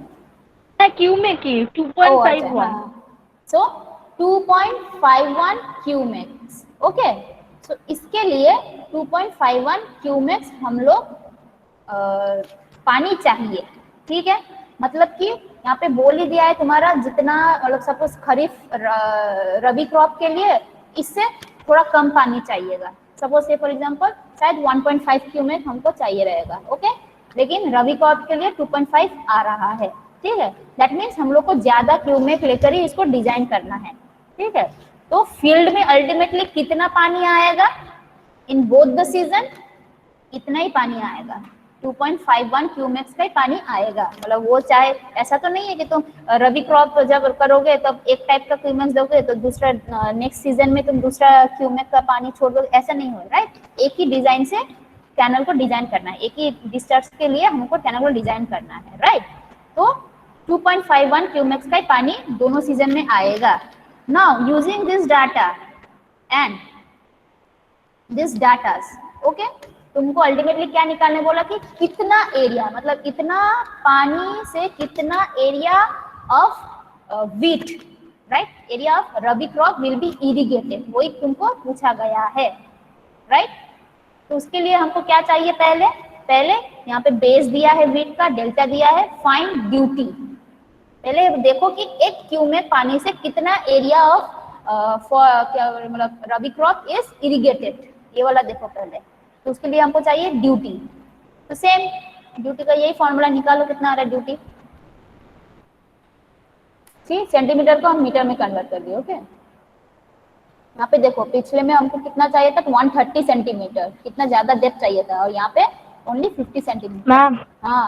[SPEAKER 2] क्यूमेक ही
[SPEAKER 1] ओ, अच्छा,
[SPEAKER 2] 2.51।
[SPEAKER 1] हाँ। So 2.51 cumecs. ओके सो इसके लिए 2.51 क्यूमेक्स हम लोग पानी चाहिए। ठीक है मतलब कि यहाँ पे बोल ही दिया है तुम्हारा जितना, मतलब सपोज खरीफ रबी क्रॉप के लिए इससे थोड़ा कम पानी चाहिएगा। सपोज से फॉर एग्जांपल शायद 1.5 क्यूमेक हमको चाहिए रहेगा। ओके लेकिन रबी क्रॉप के लिए 2.5 आ रहा है। ठीक है दैट मीन्स हम लोग को ज्यादा क्यूमेक लेकर ही इसको डिजाइन करना है। ठीक है तो फील्ड में अल्टीमेटली कितना पानी आएगा इन बोथ द सीजन, इतना ही पानी आएगा, 2.51 क्यूमेक्स का ही पानी आएगा। मतलब वो चाहे ऐसा तो नहीं है कि तुम रबी क्रॉप जब करोगे तब एक टाइप का क्यूमेक्स दोगे तो दूसरा नेक्स्ट सीजन में तुम दूसरा क्यूमेक का पानी छोड़ दोगे, ऐसा नहीं हो, राइट। एक ही डिजाइन से कैनल को डिजाइन करना है, एक ही डिस्चार्ज के लिए हमको कैनल को डिजाइन करना है, राइट। तो 2.51 क्यूमेक्स का पानी दोनों सीजन में आएगा। Now using this data and this datas, okay तुमको अल्टीमेटली क्या निकालने बोला कि कितना एरिया, मतलब इतना पानी से कितना area of wheat, right, area of rabi crop will be irrigated, वही तुमको पूछा गया है, राइट। तो उसके लिए हमको क्या चाहिए, पहले यहाँ पे बेस दिया है वीट का, डेल्टा दिया है, फाइंड ड्यूटी। पहले देखो कि एक क्यूमेक पानी से कितना एरिया ऑफ क्या मतलब रबी क्रॉप इज इरिगेटेड, ये वाला देखो पहले। तो उसके लिए हमको चाहिए ड्यूटी। तो सेम ड्यूटी का यही फॉर्मूला निकालो, कितना आ रहा है ड्यूटी। ठीक सेंटीमीटर को हम मीटर में कन्वर्ट कर दिए। ओके यहाँ पे देखो पिछले में हमको कितना चाहिए था, 130 सेंटीमीटर, कितना ज्यादा डेप्थ चाहिए था, और यहाँ पे ओनली 50 सेंटीमीटर।
[SPEAKER 2] मैम
[SPEAKER 1] हाँ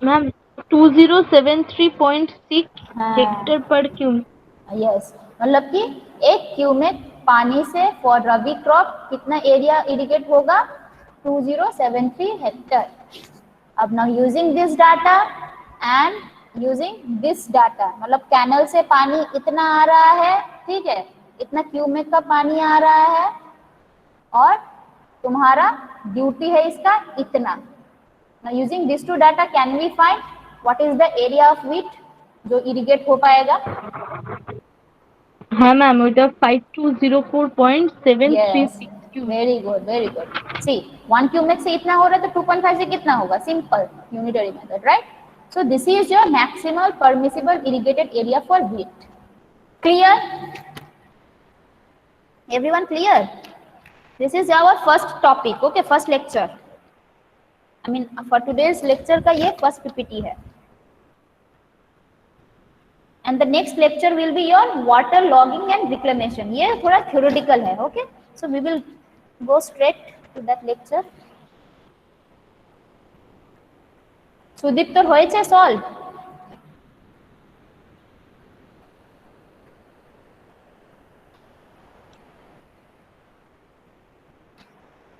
[SPEAKER 2] मैम 2073.6
[SPEAKER 1] हाँ।
[SPEAKER 2] हेक्टर पर क्यूमेक।
[SPEAKER 1] यस मतलब कि एक क्यूमेक पानी से फॉर रबी क्रॉप कितना एरिया इरिगेट होगा 2073 हेक्टर। अब now using this data and using this data, मतलब कैनल से पानी इतना आ रहा है, ठीक है, इतना क्यूमेक का पानी आ रहा है और तुम्हारा ड्यूटी है इसका इतना। Now using this two data can we find what is the area of wheat जो इरिगेट हो पाएगा।
[SPEAKER 2] हाँ मैम, ওটা 5204.736 cube.
[SPEAKER 1] Very good very good. See 1 cumec से इतना हो रहा है तो 2.5 से कितना होगा, simple unitary method, right. So this is your maximal permissible irrigated area for wheat. Clear, everyone clear? This is our first topic, okay, first lecture, I mean for today's lecture का ये फर्स्ट पीपीटी है। And the next lecture will be your water logging and reclamation. ये थोड़ा theoretical है, okay? So we will go straight to that lecture. Sudeep तो হয়েছে solve?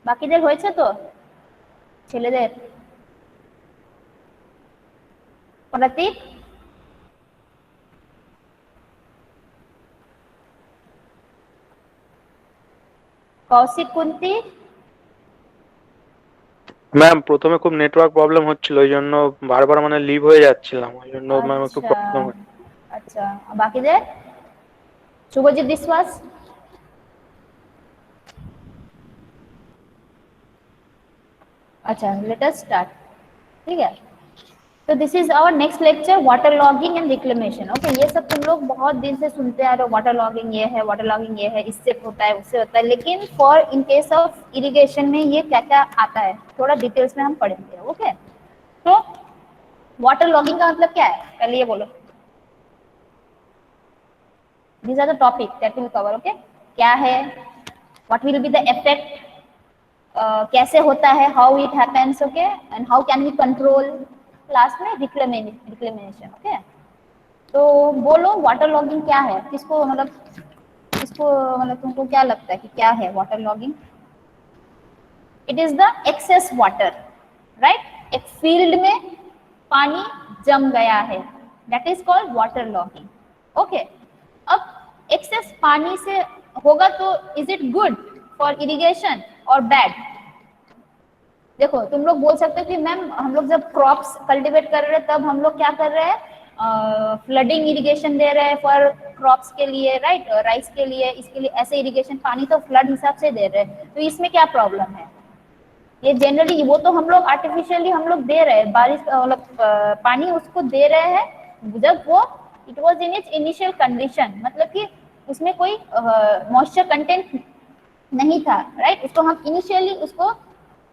[SPEAKER 1] বাকিদের হয়েছে তো ছেলেদের? প্রতীক কৌশিক কুন্তি
[SPEAKER 6] ম্যাম প্রথমে খুব নেটওয়ার্ক প্রবলেম হচ্ছিল, ওই জন্য বারবার মানে লিভ হয়ে যাচ্ছিলাম, ওই জন্য ম্যাম একটু প্রবলেম হচ্ছে।
[SPEAKER 1] আচ্ছা, বাকিদের? শুভজিৎ বিশ্বাস, अच्छा लेट अस स्टार्ट, ठीक है। तो this is our next lecture water logging and reclamation, okay. ये सब तुम लोग बहुत दिन से सुनते आ रहे हो, वाटर लॉगिंग ये है, वाटर लॉगिंग ये है, इससे होता है उससे होता है, लेकिन for in case of irrigation में ये क्या क्या आता है थोड़ा डिटेल्स में हम पढ़ेंगे, ओके। तो वाटर लॉगिंग का मतलब क्या है, पहले ये बोलो। These are the topic that will cover, okay. क्या है, what will be the effect, कैसे होता है, how it happens, okay, and how can we control, class में रिक्लेमेशन, ओके। तो बोलो वाटर लॉगिंग क्या है, किसको मतलब तुमको क्या लगता है कि क्या है water logging? It is the excess water, right. एक फील्ड में पानी जम गया है, that is called water logging, okay. अब एक्सेस पानी से होगा तो is it good for irrigation और बैड? देखो तुम लोग बोल सकते हो कि मैम हम लोग जब क्रॉप्स कल्टीवेट कर रहे हैं तब हम लोग क्या कर रहे हैं, फ्लडिंग इरिगेशन दे रहे हैं फॉर क्रॉप्स के लिए, राइट, राइस के लिए, इसके लिए ऐसे इरिगेशन पानी तो फ्लड हिसाब से दे रहे हैं, तो इसमें क्या प्रॉब्लम है? ये जनरली वो तो हम लोग आर्टिफिशियली हम लोग दे रहे हैं, बारिश मतलब पानी उसको दे रहे हैं जब वो it was in its initial condition, मतलब कि उसमें कोई मॉइस्चर कंटेंट नहीं था, राइट। उसको हम इनिशियली उसको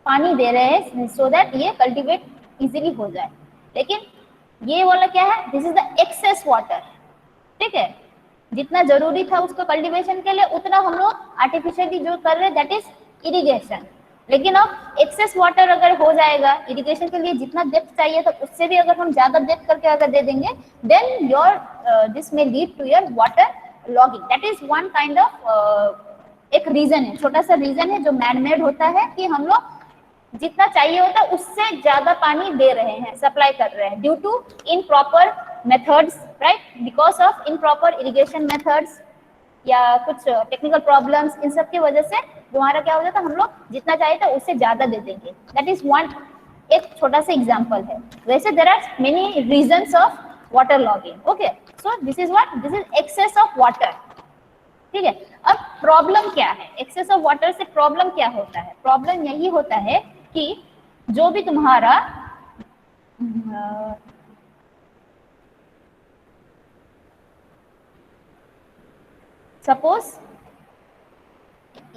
[SPEAKER 1] पानी दे रहे हैं सो दैट ये कल्टीवेट इजीली हो जाए। लेकिन ये वाला क्या है, this is the excess water, ठीक है। जितना जरूरी था उसको कल्टीवेशन के लिए उतना हम लोग आर्टिफिशियली जो कर रहे हैं दैट इज इरिगेशन। लेकिन अब एक्सेस वाटर अगर हो जाएगा इरिगेशन के लिए, जितना डेप्थ चाहिए था उससे भी अगर हम ज्यादा डेप्थ करके अगर दे देंगे, देन योर दिस में lead to your water logging. That is one kind of एक रीजन है, छोटा सा रीजन है जो मैन मेड होता है कि हम लोग जितना चाहिए होता है उससे ज्यादा पानी दे रहे हैं, सप्लाई कर रहे हैं, due to improper methods, right, because of improper irrigation methods या कुछ टेक्निकल प्रॉब्लम्स, इन सब की वजह से हमारा क्या हो जाता है, हम लोग जितना चाहिए था उससे ज्यादा दे देंगे। दैट इज वन, एक छोटा सा एग्जांपल है। वैसे there are many reasons of water logging, okay. So this is what, this is excess of water, ठीक है। अब प्रॉब्लम क्या है, एक्सेस ऑफ वाटर से प्रॉब्लम क्या होता है? प्रॉब्लम यही होता है कि जो भी तुम्हारा सपोज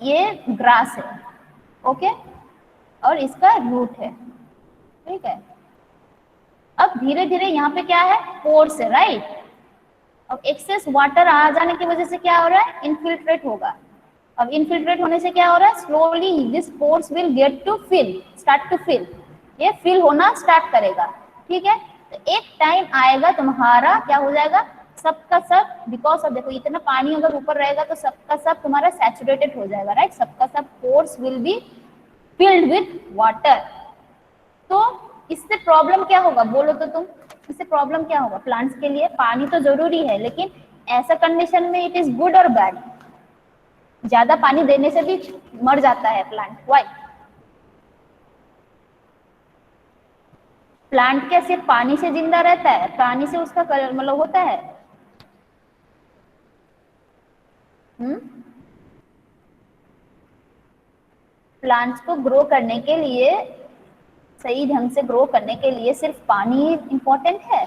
[SPEAKER 1] ये ग्रास है, ओके, और इसका रूट है, ठीक है। अब धीरे धीरे यहाँ पे क्या है, पोर्स है, राइट। अब एक्सेस वाटर आ जाने की वजह से क्या हो रहा है, इनफिल्ट्रेट होगा। अब इनफिल्ट्रेट होने से क्या हो रहा है, slowly this pores will get to fill, start to fill, ये फिल होना स्टार्ट करेगा, ठीक है। तो एक टाइम आएगा तुम्हारा क्या हो जाएगा, सबका सब बिकॉज ऑफ, देखो इतना पानी अगर ऊपर रहेगा तो सबका सब तुम्हारा सैचुरेटेड हो जाएगा, राइट, सबका सब pores will be filled with water. तो इससे प्रॉब्लम क्या होगा बोलो तो तुम, इससे प्रॉब्लम क्या होगा प्लांट्स के लिए? पानी तो जरूरी है, लेकिन ऐसा कंडीशन में इट इज गुड और बैड? ज्यादा पानी देने से भी मर जाता है प्लांट, व्हाई? प्लांट क्या सिर्फ पानी से जिंदा रहता है? पानी से उसका मतलब होता है? प्लांट्स को ग्रो करने के लिए, सही ढंग से ग्रो करने के लिए सिर्फ पानी इंपॉर्टेंट है?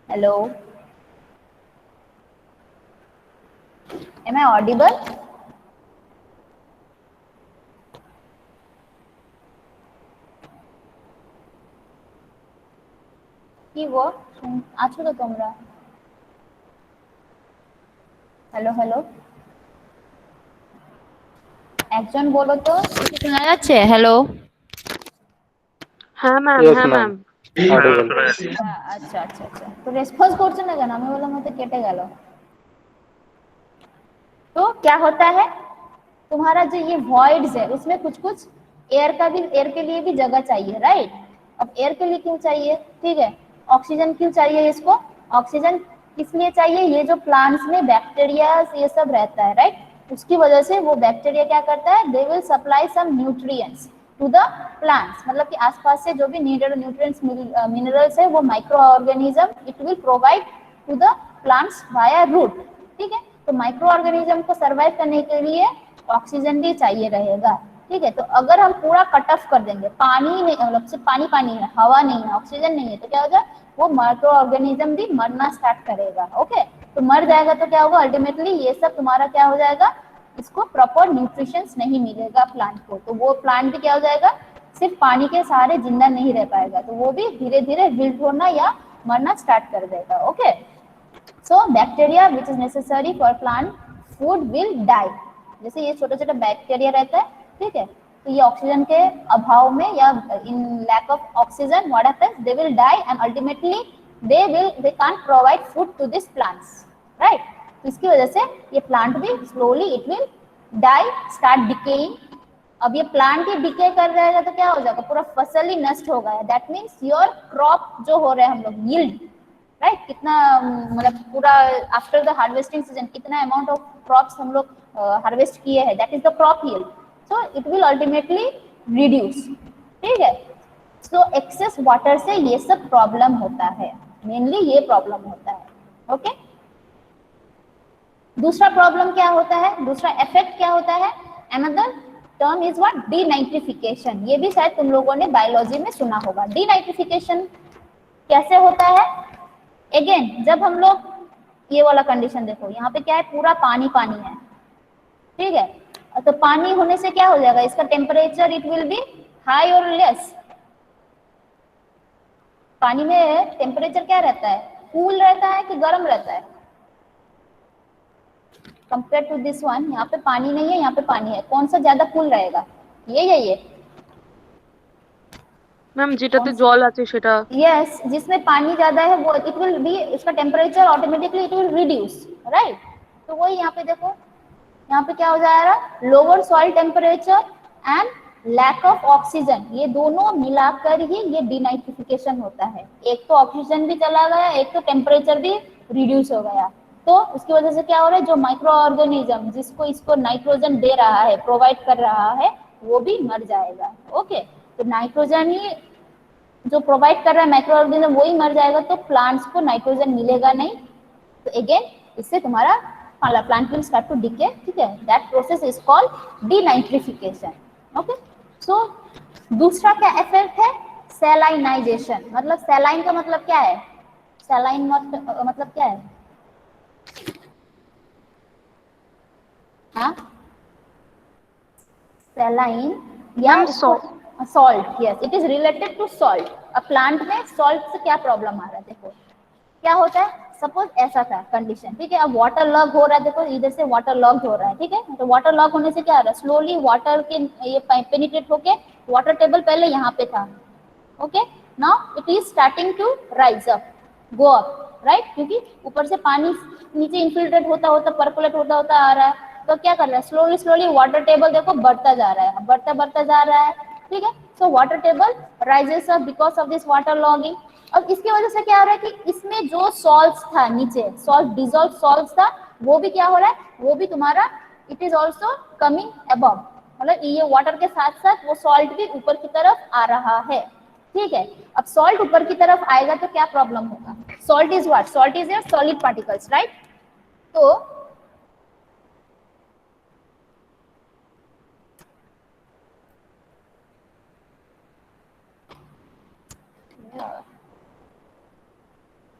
[SPEAKER 1] Hello, am I audible? কি গো আছো তো তোমরা? হ্যালো হ্যালো, একজন বলো তো, কিছু শোনা যাচ্ছে? হ্যালো,
[SPEAKER 2] হ্যাঁ ম্যাম,
[SPEAKER 6] Yes,
[SPEAKER 2] হ্যাঁ
[SPEAKER 6] ma'am.
[SPEAKER 2] ম্যাম।
[SPEAKER 6] Audible.
[SPEAKER 1] আচ্ছা আচ্ছা আচ্ছা, তো রেসপন্স করছো না কেন? আমি বললাম হয়তো কেটে গেল। तो क्या होता है, तुम्हारा जो ये वॉइड्स है उसमें कुछ कुछ एयर का भी, एयर के लिए भी जगह चाहिए, राइट? अब एयर के लिए क्यों चाहिए? ठीक है, ऑक्सीजन क्यों चाहिए इसको? ऑक्सीजन किस लिए चाहिए? ये जो प्लांट्स में बैक्टीरिया ये सब रहता है, राइट, उसकी वजह से वो बैक्टीरिया क्या करता है, they will supply some nutrients to the plants, मतलब कि आसपास से जो भी नीडेड न्यूट्रिएंट्स मिनरल्स है वो micro organism it will provide to the plants via root. ठीक है, तो माइक्रो ऑर्गेनिज्म को सर्वाइव करने के लिए ऑक्सीजन भी चाहिए रहेगा। ठीक है, तो अगर हम पूरा कट ऑफ कर देंगे, पानी नहीं, मतलब सिर्फ पानी पानी है, हवा नहीं है, ऑक्सीजन नहीं है, तो क्या होगा, वो माइक्रो ऑर्गेनिज्म भी मरना स्टार्ट करेगा। ओके, तो मर जाएगा तो क्या होगा, अल्टीमेटली ये सब तुम्हारा क्या हो जाएगा, इसको प्रॉपर न्यूट्रिशंस नहीं मिलेगा प्लांट को, तो वो प्लांट भी क्या हो जाएगा, सिर्फ पानी के सहारे जिंदा नहीं रह पाएगा, तो वो भी धीरे धीरे विल्ट होना या मरना स्टार्ट कर देगा। Okay, so bacteria which is necessary for plant food will die। जैसे ये छोटा छोटा बैक्टीरिया रहता है, ठीक है, तो ये ऑक्सीजन के अभाव में या in lack of oxygen what happens, they will die and ultimately they can't provide food to this plants, right. तो इसकी वजह से ये प्लांट भी slowly it will die, start decaying. अब ये प्लांट ही डिके कर रहेगा तो क्या हो जाएगा, पूरा फसल ही नष्ट हो गया। दैट मीन्स योर क्रॉप जो हो रहा है हम लोग यील्ड, राइट, कितना मतलब पूरा आफ्टर द हार्वेस्टिंग सीजन कितना अमाउंट ऑफ क्रॉप्स हम लोग हार्वेस्ट किए हैं, that is the crop yield, so it will ultimately reduce. ठीक है, सो एक्सेस वाटर से ये सब प्रॉब्लम होता है, मेनली ये प्रॉब्लम होता है। ओके, दूसरा प्रॉब्लम क्या होता है, दूसरा इफेक्ट क्या होता है, another term is what, denitrification. ये भी शायद तुम लोगों ने बायोलॉजी में सुना होगा। डीनाइट्रिफिकेशन कैसे होता है, अगेन जब हम लोग ये वाला कंडीशन देखो, यहाँ पे क्या है, पूरा पानी पानी है, ठीक है, तो पानी होने से क्या हो जाएगा, इसका temperature it will be high और लेस। पानी में टेम्परेचर क्या रहता है, कूल रहता है कि गर्म रहता है, कंपेयर टू दिस वन। यहाँ पे पानी नहीं है, यहाँ पे पानी है, कौन सा ज्यादा कूल रहेगा, ये
[SPEAKER 2] ম্যাম যেটাতে জল আছে সেটা।
[SPEAKER 1] यस, जिसमें पानी ज्यादा है वो इट विल बी, इसका temperature automatically it will reduce, right. तो वही यहाँ पे देखो, यहाँ पे क्या हो जाएगा, lower soil temperature and lack of oxygen, ये दोनों मिलाकर ही ये डीनाइट्रिफिकेशन होता है। एक तो ऑक्सीजन भी चला गया, एक तो टेम्परेचर भी रिड्यूस हो गया, तो उसकी वजह से क्या हो रहा है, जो माइक्रो ऑर्गेनिज्म जिसको इसको नाइट्रोजन दे रहा है, प्रोवाइड कर रहा है, वो भी मर जाएगा। ओके, तो नाइट्रोजन ही जो प्रोवाइड कर रहा है माइक्रो ऑर्गेनिज्म वही मर जाएगा, तो प्लांट्स को नाइट्रोजन मिलेगा नहीं, तो अगेन इससे तुम्हारा plant will start to decay. ठीक है, that process is called denitrification. Okay, so दूसरा क्या इफेक्ट है, सैलाइनाइजेशन। मतलब सैलाइन का मतलब क्या है, सैलाइन मतलब क्या है, हाँ, सैलाइन या salt, yes, it is related to salt. अब प्लांट में सॉल्ट से क्या प्रॉब्लम आ रहा है, देखो क्या होता है, सपोज ऐसा था कंडीशन, ठीक है, अब वाटर लॉग हो रहा है, देखो इधर से वाटर लॉग हो रहा है, ठीक है, तो वाटर लॉग होने से क्या हो रहा है, स्लोली वाटर के ये पेनिट्रेट होके वाटर टेबल पहले यहाँ पे था, okay, now it is starting to rise up, go up, right, क्योंकि ऊपर से पानी नीचे इन्फिल्ट्रेट होता होता पर्कुलेट होता होता आ रहा है, तो क्या कर रहा है, स्लोली स्लोली वाटर टेबल देखो बढ़ता जा रहा है, बढ़ता बढ़ता जा रहा है, ठीक है। So water table rises up because of this water logging. अब इसकी वजह से क्या हो रहा है कि इसमें जो सॉल्ट्स था नीचे, सॉल्ट डिसॉल्व सॉल्ट्स था, वो भी क्या हो रहा है, वो भी तुम्हारा it is also coming above, मतलब ये वाटर के साथ साथ वो सॉल्ट भी ऊपर की तरफ आ रहा है, ठीक है। अब सॉल्ट ऊपर की तरफ आएगा तो क्या प्रॉब्लम होगा, salt is what, salt is your solid particles, right. तो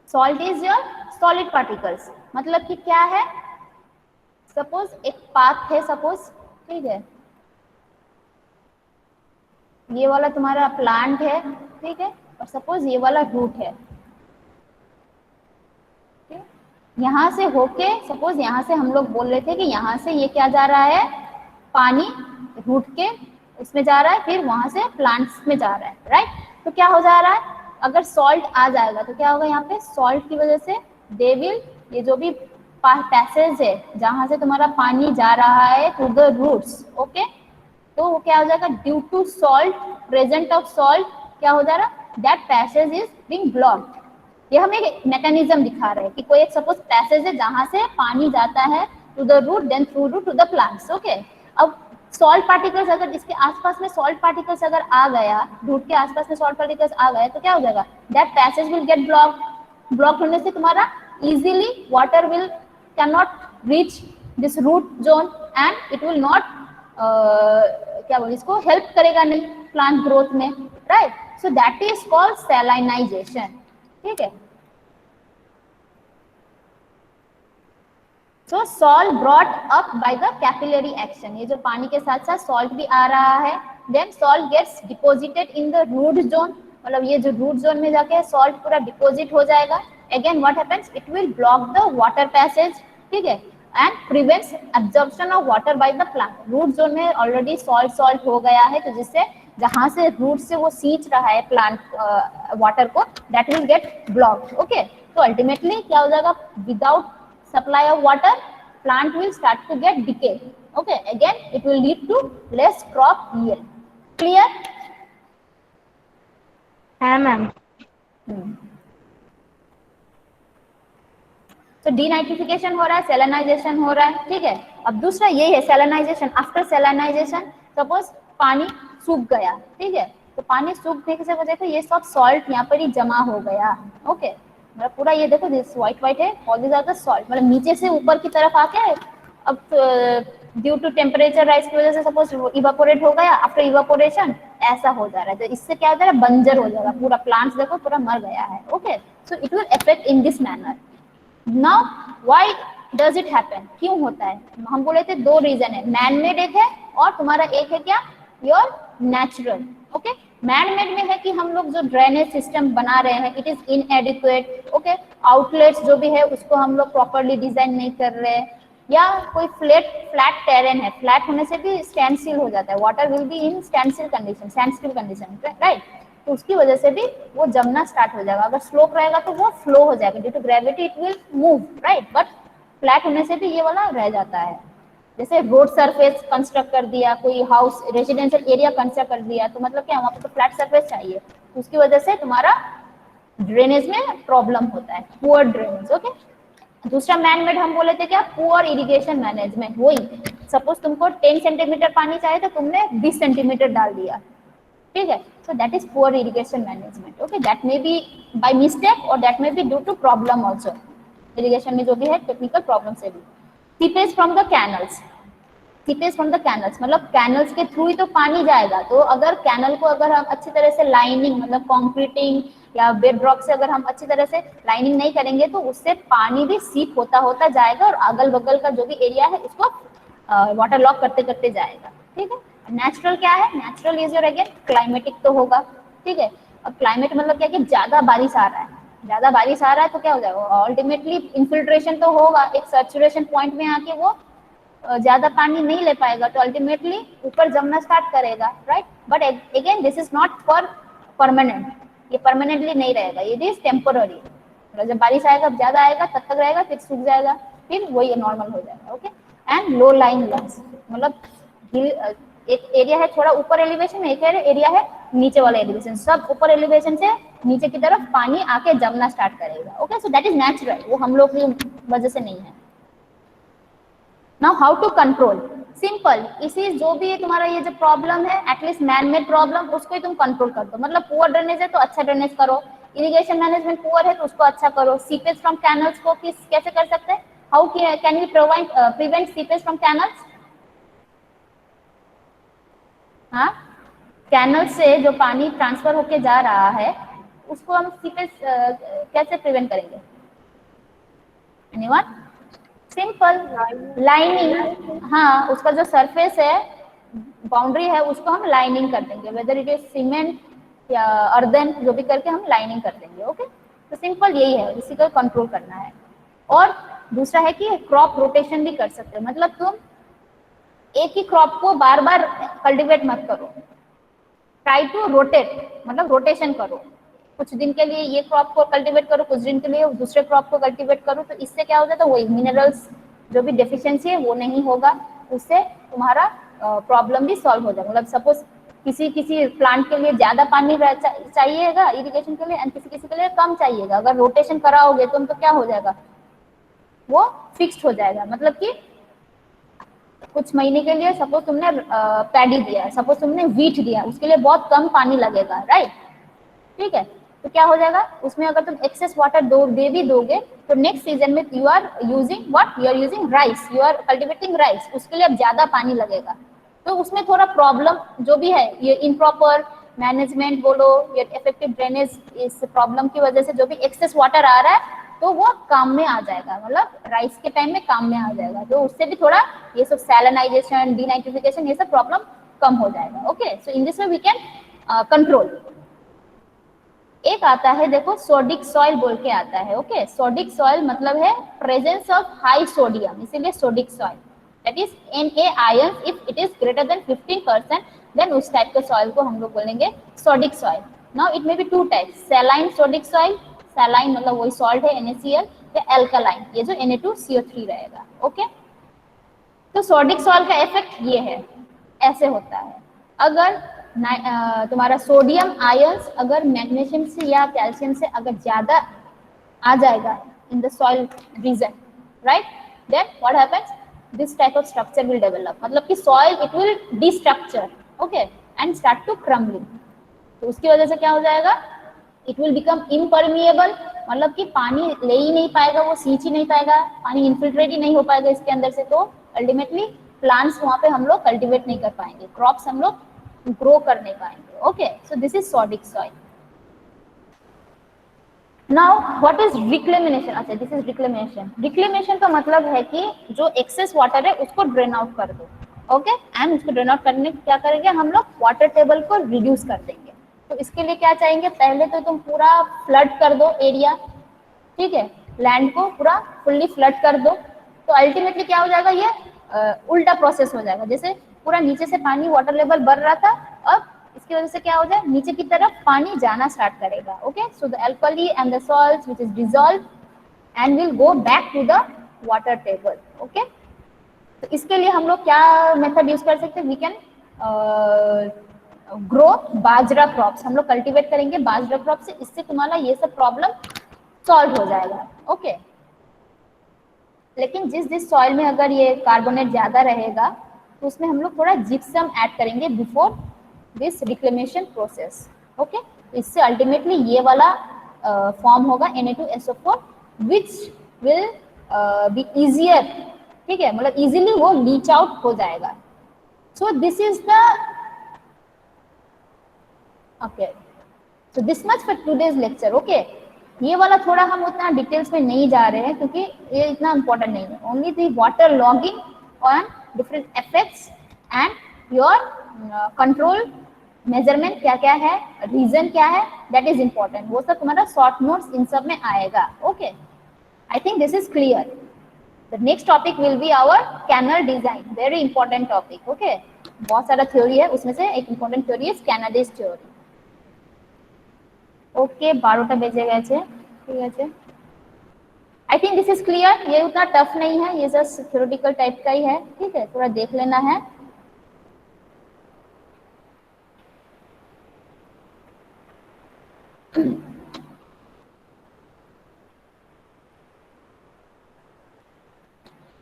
[SPEAKER 1] salt is your solid particles, मतलब कि क्या है, सपोज एक पाथ है, सपोज, ठीक है, ये वाला तुम्हारा प्लांट है, ठीक है, और सपोज ये वाला रूट है, यहाँ से होके, सपोज यहाँ से हम लोग बोल रहे थे कि यहाँ से ये क्या जा रहा है, पानी रूट के उसमें जा रहा है, फिर वहां से प्लांट्स में जा रहा है, राइट। तो क्या हो जा रहा है, अगर सॉल्ट आ जाएगा तो क्या होगा, यहाँ पे सॉल्ट की वजह से दे विल, ये जो भी पैसेज है जहां से तुम्हारा पानी जा रहा है टू द रूट्स, ओके, तो वो क्या हो जाएगा, due to salt, present of salt, क्या हो जा रहा, that passage is being blocked. ये हमें एक मैकेनिज्म दिखा रहे हैं कि कोई एक सपोज पैसेज है जहां से पानी जाता है to the root, then through root to the plants, okay. अब सॉल्ट पार्टिकल्स अगर इसके आसपास में सॉल्ट पार्टिकल्स अगर आ गया, रूट के आसपास में सॉल्ट पार्टिकल्स आ गए तो क्या हो जाएगा, that passage will get blocked. Block होने से तुम्हारा easily water will can not reach this root zone and it will not क्या बोले इसको, हेल्प करेगा नहीं प्लांट ग्रोथ में, right. So that is called salinization, ठीक है। So salt brought up by the capillary action, ये जो पानी के साथ साथ सॉल्ट भी आ रहा है, then salt gets deposited in the root zone, मतलब ये जो रूट जोन में जाके सॉल्ट पूरा डिपॉजिट हो जाएगा। Again what happens, it will block the water passage, ठीक है, and prevents absorption of water by the plant. Root zone में ऑलरेडी सॉल्ट हो गया है, तो जिससे जहां से रूट से वो सींच रहा है प्लांट वाटर को, that will get blocked, okay. तो अल्टीमेटली क्या हो जाएगा, without supply of water plant will start to get decay, okay, again it will lead to less crop yield, clear?
[SPEAKER 2] हाँ मैम।
[SPEAKER 1] तो डीनाइट्रिफिकेशन हो रहा है, सैलिनाइजेशन हो रहा है, ठीक है। अब दूसरा ये है सैलिनाइजेशन। आफ्टर सैलिनाइजेशन सपोज पानी सूख गया, ठीक है, तो पानी सूखने की वजह से ये सब सॉल्ट यहाँ पर ही जमा हो गया, ओके, मतलब पूरा ये देखो दिस व्हाइट है, all this are the salt, मतलब नीचे से ऊपर की तरफ आके अब ड्यू टू टेम्परेचर राइज की वजह से सपोज इवापोरेट हो गया, आफ्टर इवापोरेशन ऐसा हो जा रहा है, तो इससे क्या हो जा रहा है, बंजर हो जाएगा पूरा, प्लांट्स देखो पूरा मर गया है, okay. So it will affect in this manner. Now why does it happen, क्यों होता है, हम बोले थे दो रीजन है, मैन मेड एक है और तुम्हारा एक है क्या, your natural, okay. Man made में है कि हम लोग जो ड्रेनेज सिस्टम बना रहे हैं इट इज इनएडिक्वेट, ओके, आउटलेट्स जो भी है उसको हम लोग प्रॉपर्ली डिजाइन नहीं कर रहे हैं, या कोई फ्लैट टेरेन है, फ्लैट होने से भी स्टैंड स्टिल हो जाता है, water will be in stand still condition, right, तो उसकी वजह से भी वो जमना स्टार्ट हो जाएगा। अगर स्लोप रहेगा तो वो फ्लो हो जाएगा, due to gravity it will move, right, but flat होने से भी ये वाला रह जाता है। जैसे रोड सरफेस कंस्ट्रक्ट कर दिया, कोई हाउस रेजिडेंशियल एरिया कंस्ट्रक्ट कर दिया, तो मतलब क्या वहाँ पे तो फ्लैट सरफेस चाहिए, तो उसकी वजह से तुम्हारा ड्रेनेज में प्रॉब्लम होता है, पुअर ड्रेनेज, ओके। दूसरा मैन मेड हम बोले थे क्या, पुअर इरिगेशन मैनेजमेंट, वही सपोज तुमको 10 सेंटीमीटर पानी चाहिए तो तुमने 20 सेंटीमीटर डाल दिया, ठीक है, so that is poor irrigation management, okay. That may be by mistake और that may be due to problem also, irrigation में जो भी है टेक्निकल प्रॉब्लम से भी। Seepage from the canals, seepage from the canals मतलब कैनल्स के थ्रू ही तो पानी जाएगा, तो अगर कैनल को अगर हम अच्छी तरह से लाइनिंग मतलब कंक्रीटिंग या बेड रॉक से अगर हम अच्छी तरह से लाइनिंग नहीं करेंगे तो उससे पानी भी सीप होता होता जाएगा और अगल बगल का जो भी एरिया है उसको वाटर लॉक करते करते जाएगा, ठीक है। नेचुरल क्या है, natural is your again climatic तो होगा, ठीक है। अब क्लाइमेट मतलब क्या कि ज्यादा बारिश आ रहा है, ज्यादा बारिश आ रहा है तो क्या हो जाएगा, अल्टीमेटली इन्फिल्ट्रेशन तो होगा, एक सैचुरेशन पॉइंट में आके वो ज्यादा पानी नहीं ले पाएगा, तो अल्टीमेटली ऊपर जमना स्टार्ट करेगा, right. But again this is not for permanent, ये परमानेंटली नहीं रहेगा, इट इज टेम्पोररी। जब बारिश आएगा ज्यादा आएगा तब तक रहेगा, फिर सूख जाएगा, फिर वही नॉर्मल हो जाएगा। Okay, and low line lands, मतलब एक एरिया है थोड़ा ऊपर एलिवेशन में, एक एरिया है नीचे वाला एलिवेशन, सब ऊपर एलिवेशन से नीचे की तरफ पानी आके जमना स्टार्ट करेगा। Okay, so that is natural, वो हम लोग की वजह से नहीं है। Now how to control, simple, इसी जो भी तुम्हारा ये जो प्रॉब्लम है एटलीस्ट मैन मेड प्रॉब्लम, उसको ही तुम कंट्रोल कर दो। मतलब पुअर ड्रेनेज है तो अच्छा ड्रेनेज करो, इरिगेशन मैनेजमेंट पुअर है तो उसको अच्छा करो। सीपेज फ्रॉम कैनल्स को कैसे कर सकते हैं, how can we prevent seepage from canals? हाँ, कैनल से जो पानी ट्रांसफर होके जा रहा है उसको हम सीपेज कैसे प्रिवेंट करेंगे? एनीवन? Simple, lining. हाँ, उसका जो सरफेस है, बाउंड्री है, उसको हम लाइनिंग कर देंगे, वेदर इट इज सीमेंट या अर्दन, जो भी करके हम लाइनिंग कर देंगे। ओके, तो सिंपल यही है, इसी को कंट्रोल करना है। और दूसरा है कि क्रॉप रोटेशन भी कर सकते हो, मतलब तुम एक ही क्रॉप को बार बार कल्टीवेट मत करो, ट्राई टू रोटेट, मतलब रोटेशन करो। कुछ दिन के लिए ये क्रॉप को कल्टीवेट करो, कुछ दिन के लिए दूसरे क्रॉप को कल्टीवेट करो, तो इससे क्या हो जाता है, वही मिनरल्स जो भी डेफिशिएंसी है वो नहीं होगा, उससे तुम्हारा प्रॉब्लम भी सॉल्व हो जाएगा। मतलब सपोज किसी प्लांट के लिए ज्यादा पानी चाहिएगा इरिगेशन के लिए, एंड किसी के लिए कम चाहिएगा, अगर रोटेशन कराओगे तुम तो क्या हो जाएगा, वो फिक्स्ड हो जाएगा। मतलब कि कुछ महीने के लिए सपोज तुमने पैडी दिया, सपोज तुमने व्हीट दिया, उसके लिए बहुत कम पानी लगेगा, राइट? ठीक है, तो क्या हो जाएगा, उसमें अगर तुम एक्सेस वाटर दे भी दोगे तो नेक्स्ट सीजन में you are using what, you are using rice, you are cultivating rice, उसके लिए अब ज्यादा पानी लगेगा, तो उसमें थोड़ा प्रॉब्लम जो भी है, ये इम्प्रॉपर मैनेजमेंट बोलो या इफेक्टिव ड्रेनेज, इस प्रॉब्लम की वजह से जो भी एक्सेस वाटर आ रहा है तो वो काम में आ जाएगा, मतलब राइस के टाइम में काम में आ जाएगा, तो उससे भी थोड़ा ये सब सैलिनाइजेशन, डीनाइट्रिफिकेशन, ये सब प्रॉब्लम कम हो जाएगा। Okay, so in this way we can control. एक आता है देखो सोडिक सॉइल बोल के आता है। ओके, सोडिक सॉइल मतलब है प्रेजेंस ऑफ हाई सोडियम, इसीलिए sodic soil, that is Na ion, if it is greater than 15% then उस टाइप के सॉइल को हम लोग बोलेंगे sodic soil. Now it may be two types, saline sodic soil, saline मतलब वही सॉल्ट है NaCl, या एल्कलाइन, ये जो Na2CO3 रहेगा। ओके, तो सोडिक सॉइल का इफेक्ट ये है, ऐसे होता है, अगर तुम्हारा सोडियम आयंस अगर मैग्नीशियम से या कैल्शियम से अगर ज्यादा आ जाएगा in the soil region, right, then what happens, this type of structure will develop, मतलब कि soil it will destructure, okay, and start to crumbling. तो उसकी वजह से क्या हो जाएगा, इट विल बिकम इम्परमिएबल, मतलब कि पानी ले ही नहीं पाएगा, वो सींच ही नहीं पाएगा, पानी इन्फिल्ट्रेट ही नहीं हो पाएगा इसके अंदर से, तो अल्टीमेटली प्लांट्स वहां पे हम लोग कल्टीवेट नहीं कर पाएंगे, क्रॉप्स हम लोग ग्रो कर नहीं पाएंगे। Okay, so this is sodic soil. Now what is reclamation? अच्छा, दिस इज रिक्लेमिनेशन। रिक्लेमिनेशन का मतलब है कि जो एक्सेस वाटर है उसको ड्रेन आउट कर दो। ओके, एंड उसको ड्रेन आउट करने क्या करेंगे हम लोग, वाटर टेबल को रिड्यूस कर देंगे। तो इसके लिए क्या चाहेंगे, पहले तो तुम पूरा फ्लड कर दो एरिया, ठीक है, लैंड को पूरा फुल्ली फ्लड कर दो, तो अल्टीमेटली क्या हो जाएगा, ये उल्टा प्रोसेस हो जाएगा, जैसे पूरा नीचे से पानी वाटर लेवल बढ़ रहा था, अब इसकी वजह से क्या हो जाए, नीचे की तरफ पानी जाना स्टार्ट करेगा। Okay, so the alkali and the salts which is dissolve and will go back to the water table. Okay, तो इसके लिए हम लोग क्या मेथड यूज कर सकते हैं, we can grow bajra crops, हम लोग कल्टीवेट करेंगे बाजरा क्रॉप से, इससे तुम्हारा ये सब प्रॉब्लम सॉल्व हो जाएगा। ओके, लेकिन जिस सॉइल में अगर ये कार्बोनेट ज्यादा रहेगा तो उसमें हम लोग थोड़ा जिप्सम ऐड करेंगे before this reclamation process. Okay, इससे अल्टीमेटली ये वाला फॉर्म होगा Na2SO4 which will be easier, ठीक है, मतलब इजीली वो लीच आउट हो जाएगा। सो this is the okay, so this much for today's lecture. Okay, ये वाला थोड़ा हम उतना डिटेल्स में नहीं जा रहे हैं क्योंकि ये इतना इम्पोर्टेंट नहीं है, only the water logging on different effects and your control measurement क्या क्या है, रीजन क्या है, दैट इज इम्पोर्टेंट, वो सब तुम्हारा शॉर्ट नोट्स इन सब में आएगा। Okay, I think this is clear. The next topic will be our canal design, very important topic. Okay, बहुत सारा थ्योरी है, उसमें से एक important theory is Kennedy's theory. Okay 12टा बेजे গেছে ঠিক আছে I think this is clear ये उतना टफ नहीं है ये जस्ट थ्योरेटिकल टाइप का ही है ठीक है थोड़ा देख लेना है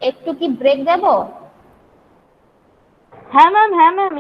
[SPEAKER 1] একটু কি ব্রেক দেব
[SPEAKER 2] হ্যাঁ ম্যাম